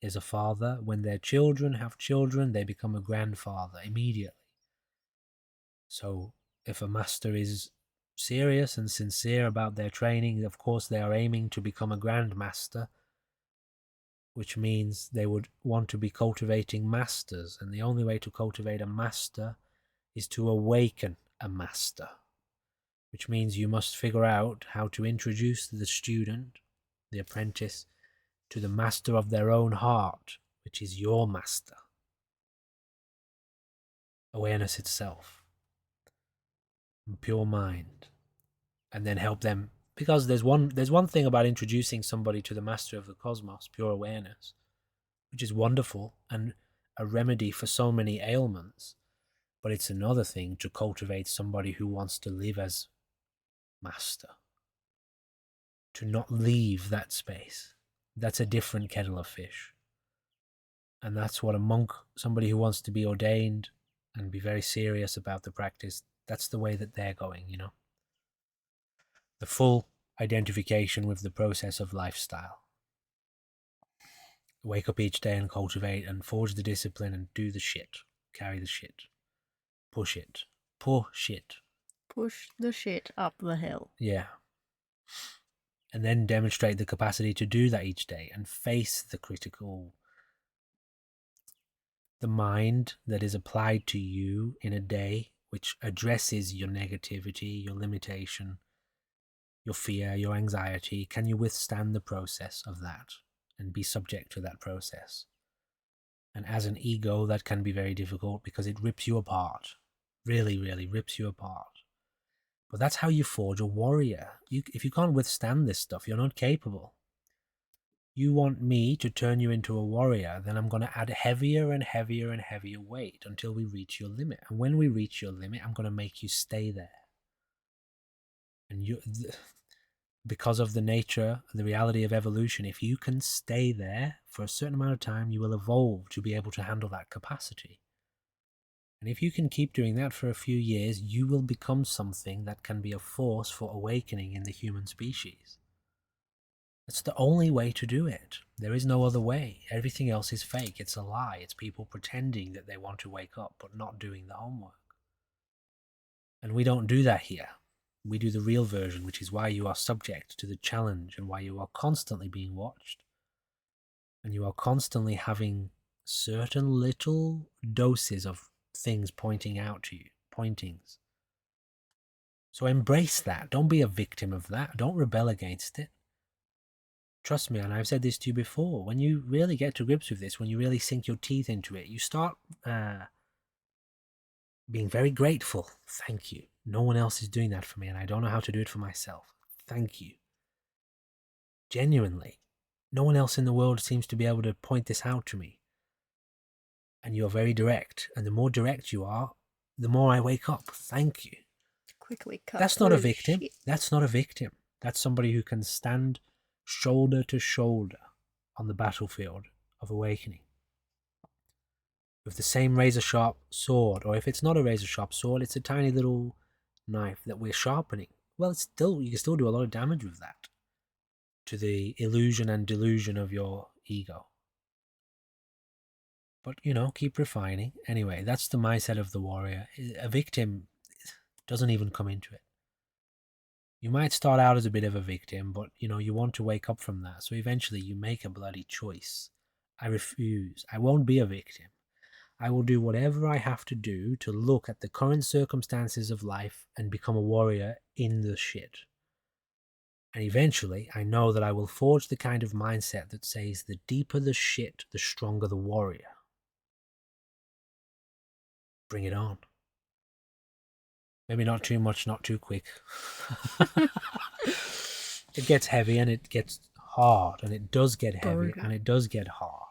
is a father. When their children have children, they become a grandfather immediately. So if a master is serious and sincere about their training, of course they are aiming to become a grandmaster, which means they would want to be cultivating masters, and the only way to cultivate a master is to awaken a master, which means you must figure out how to introduce the student, the apprentice, to the master of their own heart, which is your master, awareness itself, pure mind, and then help them. Because there's one thing about introducing somebody to the master of the cosmos, pure awareness, which is wonderful and a remedy for so many ailments. But it's another thing to cultivate somebody who wants to live as master, to not leave that space. That's a different kettle of fish. And that's what a monk, somebody who wants to be ordained and be very serious about the practice, that's the way that they're going, The full identification with the process of lifestyle. Wake up each day and cultivate and forge the discipline and do the shit. Carry the shit. Push it. Push it. Push the shit up the hill. Yeah. And then demonstrate the capacity to do that each day and face the mind that is applied to you in a day, which addresses your negativity, your limitation, your fear, your anxiety. Can you withstand the process of that and be subject to that process? And as an ego, that can be very difficult because it rips you apart. Really, really rips you apart. But that's how you forge a warrior. If you can't withstand this stuff, you're not capable. You want me to turn you into a warrior, then I'm going to add heavier and heavier and heavier weight until we reach your limit. And when we reach your limit, I'm going to make you stay there. And because of the nature, the reality of evolution, if you can stay there for a certain amount of time, you will evolve to be able to handle that capacity. And if you can keep doing that for a few years, you will become something that can be a force for awakening in the human species. It's the only way to do it. There is no other way. Everything else is fake. It's a lie. It's people pretending that they want to wake up, but not doing the homework. And we don't do that here. We do the real version, which is why you are subject to the challenge and why you are constantly being watched. And you are constantly having certain little doses of things pointing out to you, pointings. So embrace that. Don't be a victim of that. Don't rebel against it. Trust me, and I've said this to you before, when you really get to grips with this, when you really sink your teeth into it, you start being very grateful. Thank you. No one else is doing that for me, and I don't know how to do it for myself. Thank you. Genuinely. No one else in the world seems to be able to point this out to me. And you're very direct. And the more direct you are, the more I wake up. Thank you. Quickly cut. That's not a through the victim. shit. That's not a victim. That's somebody who can stand shoulder to shoulder on the battlefield of awakening with the same razor sharp sword, or if it's not a razor sharp sword, it's a tiny little knife that we're sharpening. Well, it's still, you can still do a lot of damage with that to the illusion and delusion of your ego. But, you know, keep refining. Anyway, that's the mindset of the warrior. A victim doesn't even come into it. You might start out as a bit of a victim, but, you know, you want to wake up from that. So eventually you make a bloody choice. I refuse. I won't be a victim. I will do whatever I have to do to look at the current circumstances of life and become a warrior in the shit. And eventually, I know that I will forge the kind of mindset that says the deeper the shit, the stronger the warrior. Bring it on. Maybe not too much, not too quick. It gets heavy and it gets hard, and it does get heavy and it does get hard.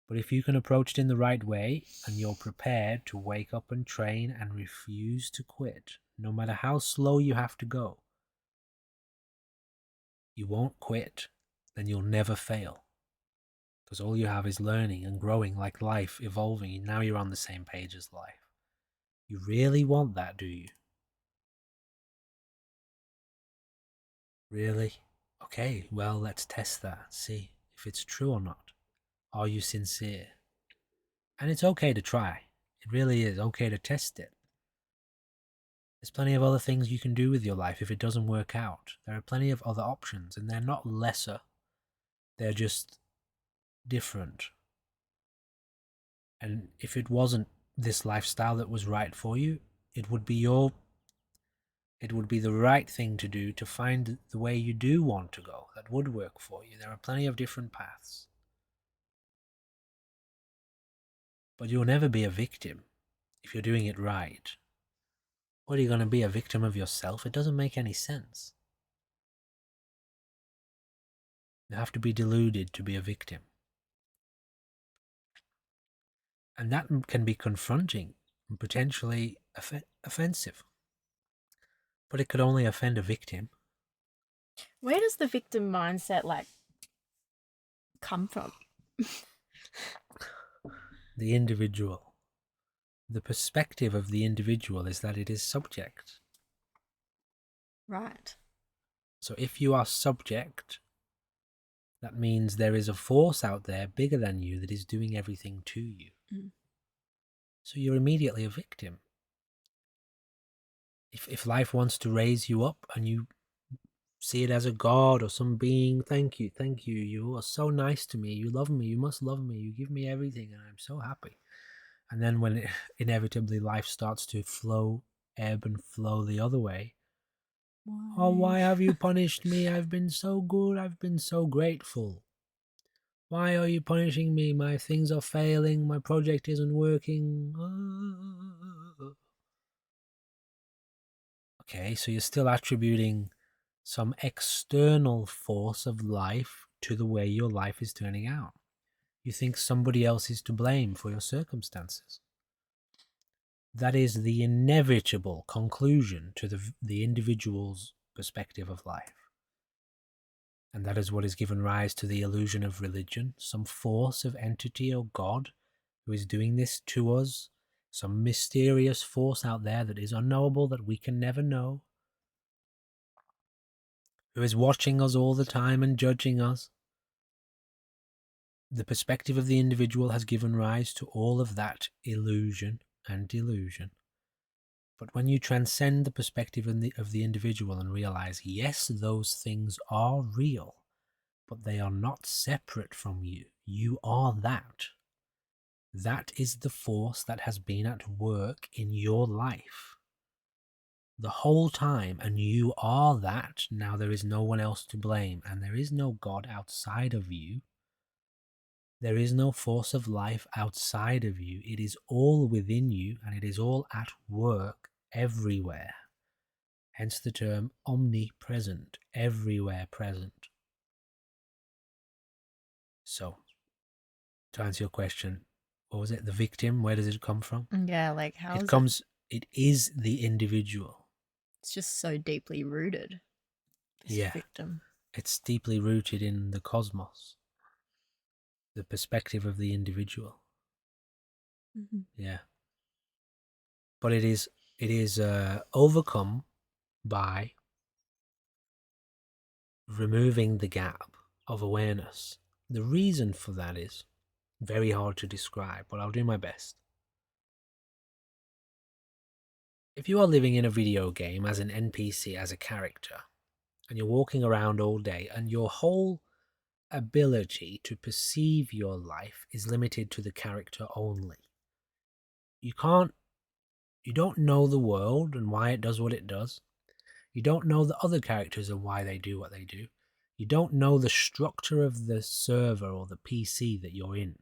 But if you can approach it in the right way and you're prepared to wake up and train and refuse to quit, no matter how slow you have to go, you won't quit, then you'll never fail. Because all you have is learning and growing, like life, evolving, and now you're on the same page as life. You really want that, do you? Really? Okay, well, let's test that, see if it's true or not. Are you sincere? And it's okay to try. It really is okay to test it. There's plenty of other things you can do with your life if it doesn't work out. There are plenty of other options, and they're not lesser. They're just different. And if it wasn't this lifestyle that was right for you, it would be the right thing to do to find the way you do want to go that would work for you. There are plenty of different paths. But you'll never be a victim if you're doing it right. What, are you going to be a victim of yourself? It doesn't make any sense. You have to be deluded to be a victim. And that can be confronting and potentially offensive. But it could only offend a victim. Where does the victim mindset come from? The individual. The perspective of the individual is that it is subject. Right. So if you are subject, that means there is a force out there bigger than you that is doing everything to you. Mm. So you're immediately a victim. If life wants to raise you up and you see it as a god or some being, thank you, you are so nice to me, you love me, you must love me, you give me everything, and I'm so happy. And then when inevitably life starts to ebb and flow the other way, oh, why have you punished me? I've been so good, I've been so grateful. Why are you punishing me? My things are failing, my project isn't working. Okay, so you're still attributing some external force of life to the way your life is turning out. You think somebody else is to blame for your circumstances. That is the inevitable conclusion to the individual's perspective of life. And that is what has given rise to the illusion of religion, some force of entity or God who is doing this to us, some mysterious force out there that is unknowable, that we can never know, who is watching us all the time and judging us. The perspective of the individual has given rise to all of that illusion and delusion. But when you transcend the perspective of the individual and realize, yes, those things are real, but they are not separate from you. You are that. That is the force that has been at work in your life. the whole time, and you are that. Now there is no one else to blame, and there is no God outside of you. There is no force of life outside of you. It is all within you, and it is all at work everywhere. Hence the term omnipresent, everywhere present. So, to answer your question, what was it? The victim, where does it come from? Yeah, like how It is comes, it is the individual. it's just so deeply rooted, this Yeah. victim. It's deeply rooted in the cosmos, the perspective of the individual. Mm-hmm. Yeah. But it is overcome by removing the gap of awareness. The reason for that is very hard to describe, but I'll do my best. If you are living in a video game as an NPC, as a character, and you're walking around all day, and your whole ability to perceive your life is limited to the character only, you don't know the world and why it does what it does. You don't know the other characters and why they do what they do. You don't know the structure of the server or the PC that you're in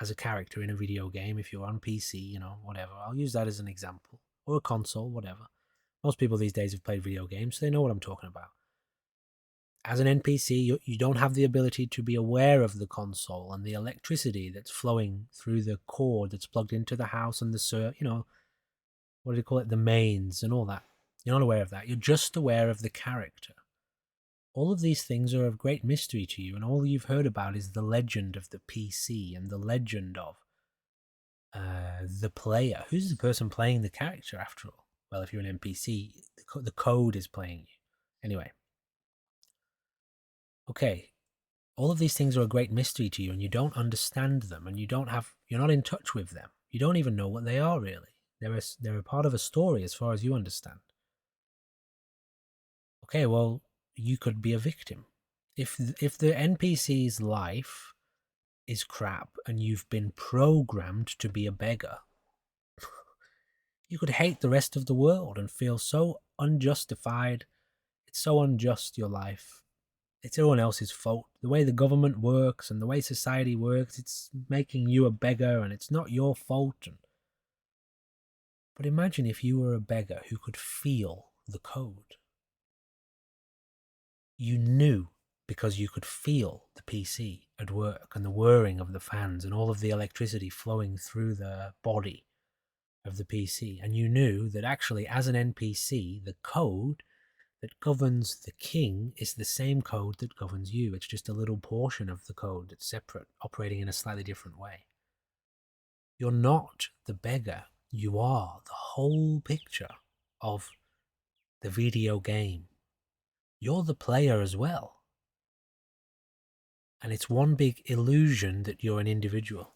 as a character in a video game. If you're on PC, whatever. I'll use that as an example. Or a console, whatever. Most people these days have played video games, so they know what I'm talking about. As an NPC, you don't have the ability to be aware of the console and the electricity that's flowing through the cord that's plugged into the house and the what do you call it? The mains and all that. You're not aware of that. You're just aware of the character. All of these things are of great mystery to you, and all you've heard about is the legend of the PC and the legend of the player. Who's the person playing the character, after all? Well, if you're an NPC, the code is playing you. Anyway. Okay. All of these things are a great mystery to you, and you don't understand them, and you're not in touch with them. You don't even know what they are, really. They're a part of a story as far as you understand. Okay, well, you could be a victim. If the NPC's life is crap and you've been programmed to be a beggar, you could hate the rest of the world and feel so unjustified. It's so unjust, your life. It's everyone else's fault. The way the government works and the way society works, it's making you a beggar and it's not your fault. But imagine if you were a beggar who could feel the code. You knew because you could feel the PC at work and the whirring of the fans and all of the electricity flowing through the body of the PC. And you knew that actually, as an NPC, the code that governs the king is the same code that governs you. It's just a little portion of the code that's separate, operating in a slightly different way. You're not the beggar. You are the whole picture of the video game. You're the player as well. And it's one big illusion that you're an individual.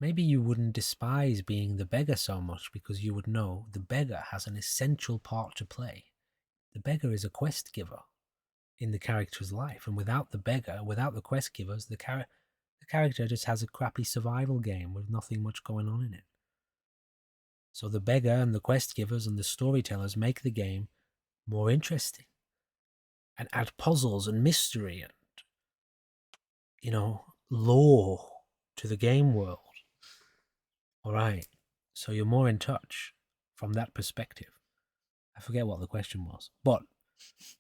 Maybe you wouldn't despise being the beggar so much because you would know the beggar has an essential part to play. The beggar is a quest giver in the character's life, and without the beggar, without the quest givers, the character just has a crappy survival game with nothing much going on in it. So the beggar and the quest givers and the storytellers make the game more interesting and add puzzles and mystery and, lore to the game world. All right, so you're more in touch from that perspective. I forget what the question was, but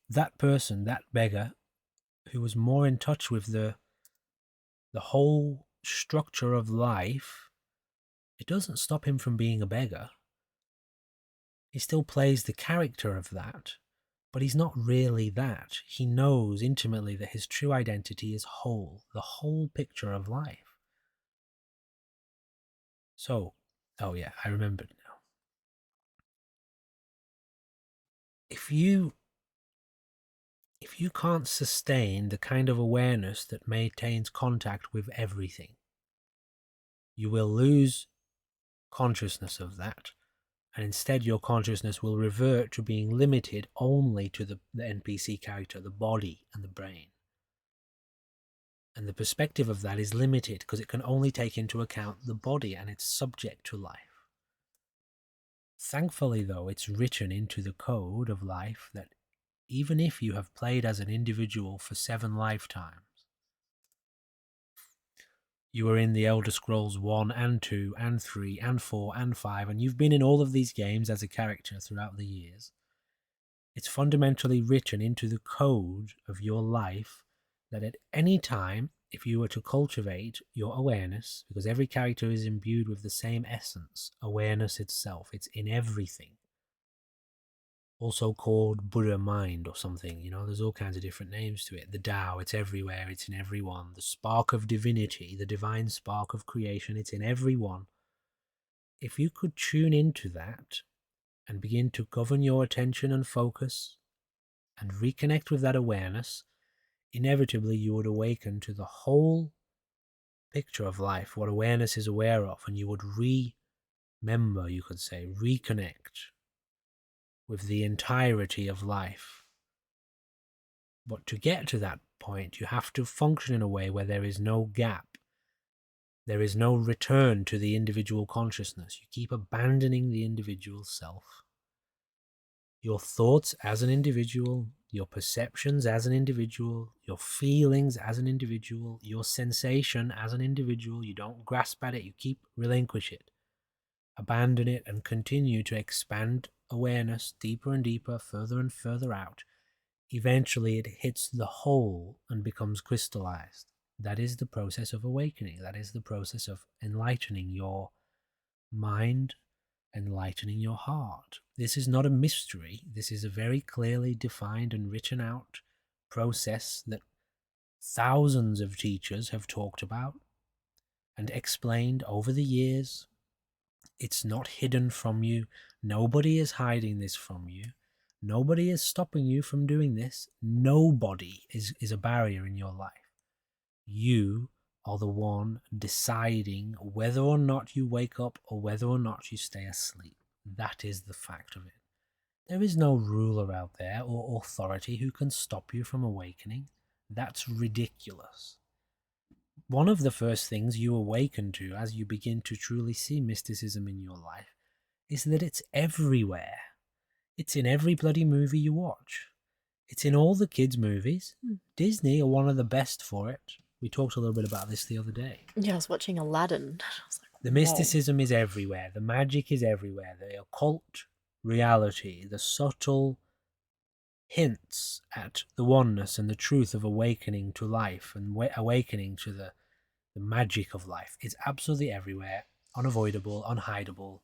that person, that beggar, who was more in touch with the whole structure of life, it doesn't stop him from being a beggar. He still plays the character of that, but he's not really that. He knows intimately that his true identity is whole, the whole picture of life. So, oh yeah, I remembered now. If you can't sustain the kind of awareness that maintains contact with everything, you will lose consciousness of that, and instead your consciousness will revert to being limited only to the NPC character, the body and the brain. And the perspective of that is limited because it can only take into account the body and it's subject to life. Thankfully, though, it's written into the code of life that even if you have played as an individual for 7 lifetimes, you are in the Elder Scrolls 1 and 2 and 3 and 4 and 5, and you've been in all of these games as a character throughout the years. It's fundamentally written into the code of your life that at any time, if you were to cultivate your awareness, because every character is imbued with the same essence, awareness itself, it's in everything. Also called Buddha mind or something, there's all kinds of different names to it. The Tao, it's everywhere, it's in everyone. The spark of divinity, the divine spark of creation, it's in everyone. If you could tune into that and begin to govern your attention and focus and reconnect with that awareness, inevitably you would awaken to the whole picture of life, what awareness is aware of, and you would remember, you could say, reconnect with the entirety of life. But to get to that point, you have to function in a way where there is no gap. There is no return to the individual consciousness. You keep abandoning the individual self. Your thoughts as an individual, your perceptions as an individual, your feelings as an individual, your sensation as an individual. You don't grasp at it, you keep relinquish it. Abandon it and continue to expand awareness deeper and deeper, further and further out. Eventually it hits the whole and becomes crystallized. That is the process of awakening. That is the process of enlightening your mind, enlightening your heart. This is not a mystery. This is a very clearly defined and written out process that thousands of teachers have talked about and explained over the years. It's not hidden from you. Nobody is hiding this from you. Nobody is stopping you from doing this. Nobody is a barrier in your life. You are the one deciding whether or not you wake up or whether or not you stay asleep. That is the fact of it. There is no ruler out there or authority who can stop you from awakening. That's ridiculous. One of the first things you awaken to as you begin to truly see mysticism in your life is that it's everywhere. It's in every bloody movie you watch. It's in all the kids' movies. Disney are one of the best for it. We talked a little bit about this the other day. Yeah, I was watching Aladdin. I was like, the mysticism is everywhere. The magic is everywhere. The occult reality, the subtle hints at the oneness and the truth of awakening to life and awakening to the magic of life. It's absolutely everywhere, unavoidable, unhideable.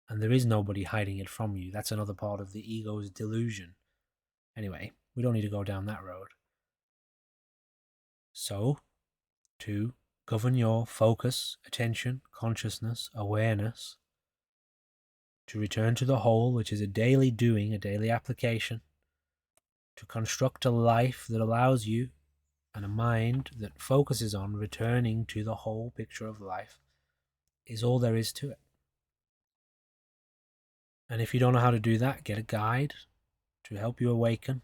And there is nobody hiding it from you. That's another part of the ego's delusion. Anyway, we don't need to go down that road. So, to govern your focus, attention, consciousness, awareness, to return to the whole, which is a daily doing, a daily application, to construct a life that allows you and a mind that focuses on returning to the whole picture of life, is all there is to it. And if you don't know how to do that, get a guide to help you awaken.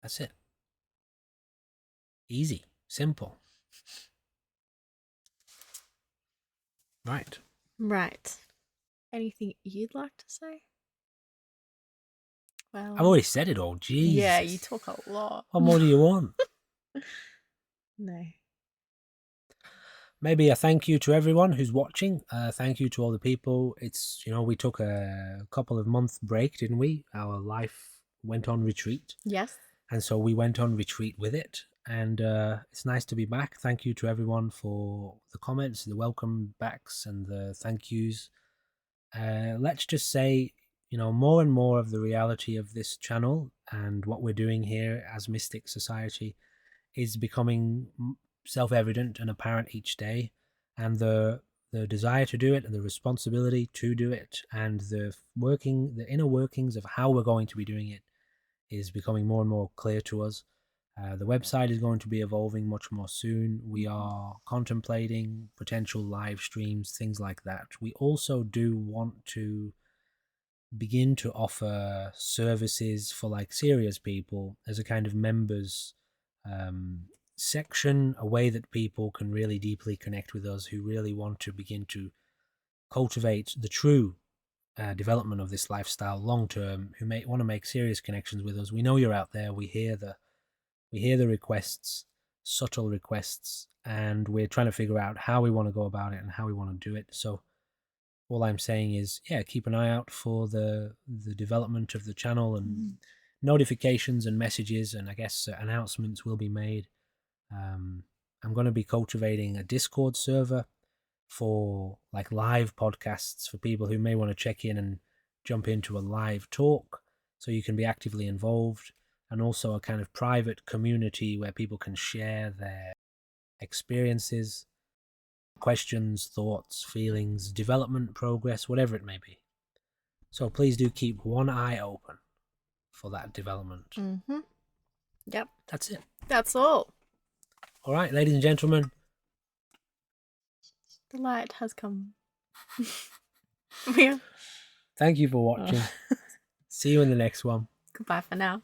That's it. Easy, simple. Right. Anything you'd like to say? Well, I've already said it all. Jesus. Yeah, you talk a lot. What more do you want? No. Maybe a thank you to everyone who's watching. Thank you to all the people. It's, we took a couple of month break, didn't we? Our life went on retreat. Yes. And so we went on retreat with it. And it's nice to be back. Thank you to everyone for the comments, the welcome backs, and the thank yous. Let's just say, more and more of the reality of this channel and what we're doing here as Mystic Society is becoming self-evident and apparent each day, and the desire to do it and the responsibility to do it and the inner workings of how we're going to be doing it is becoming more and more clear to us. The website is going to be evolving much more soon. We are contemplating potential live streams, things like that. We also do want to begin to offer services for serious people as a kind of members section, a way that people can really deeply connect with us who really want to begin to cultivate the true development of this lifestyle long term, who may want to make serious connections with us. We know you're out there. We hear the requests, subtle requests, and we're trying to figure out how we want to go about it and how we want to do it. So all I'm saying is, yeah, keep an eye out for the development of the channel, and notifications and messages, and I guess announcements will be made. I'm going to be cultivating a Discord server for like live podcasts for people who may want to check in and jump into a live talk, so you can be actively involved, and also a kind of private community where people can share their experiences, questions, thoughts, feelings, development, progress, whatever it may be. So please do keep one eye open for that development. Yep. That's it. That's all. All right, ladies and gentlemen. The light has come. Yeah. Thank you for watching. See you in the next one. Goodbye for now.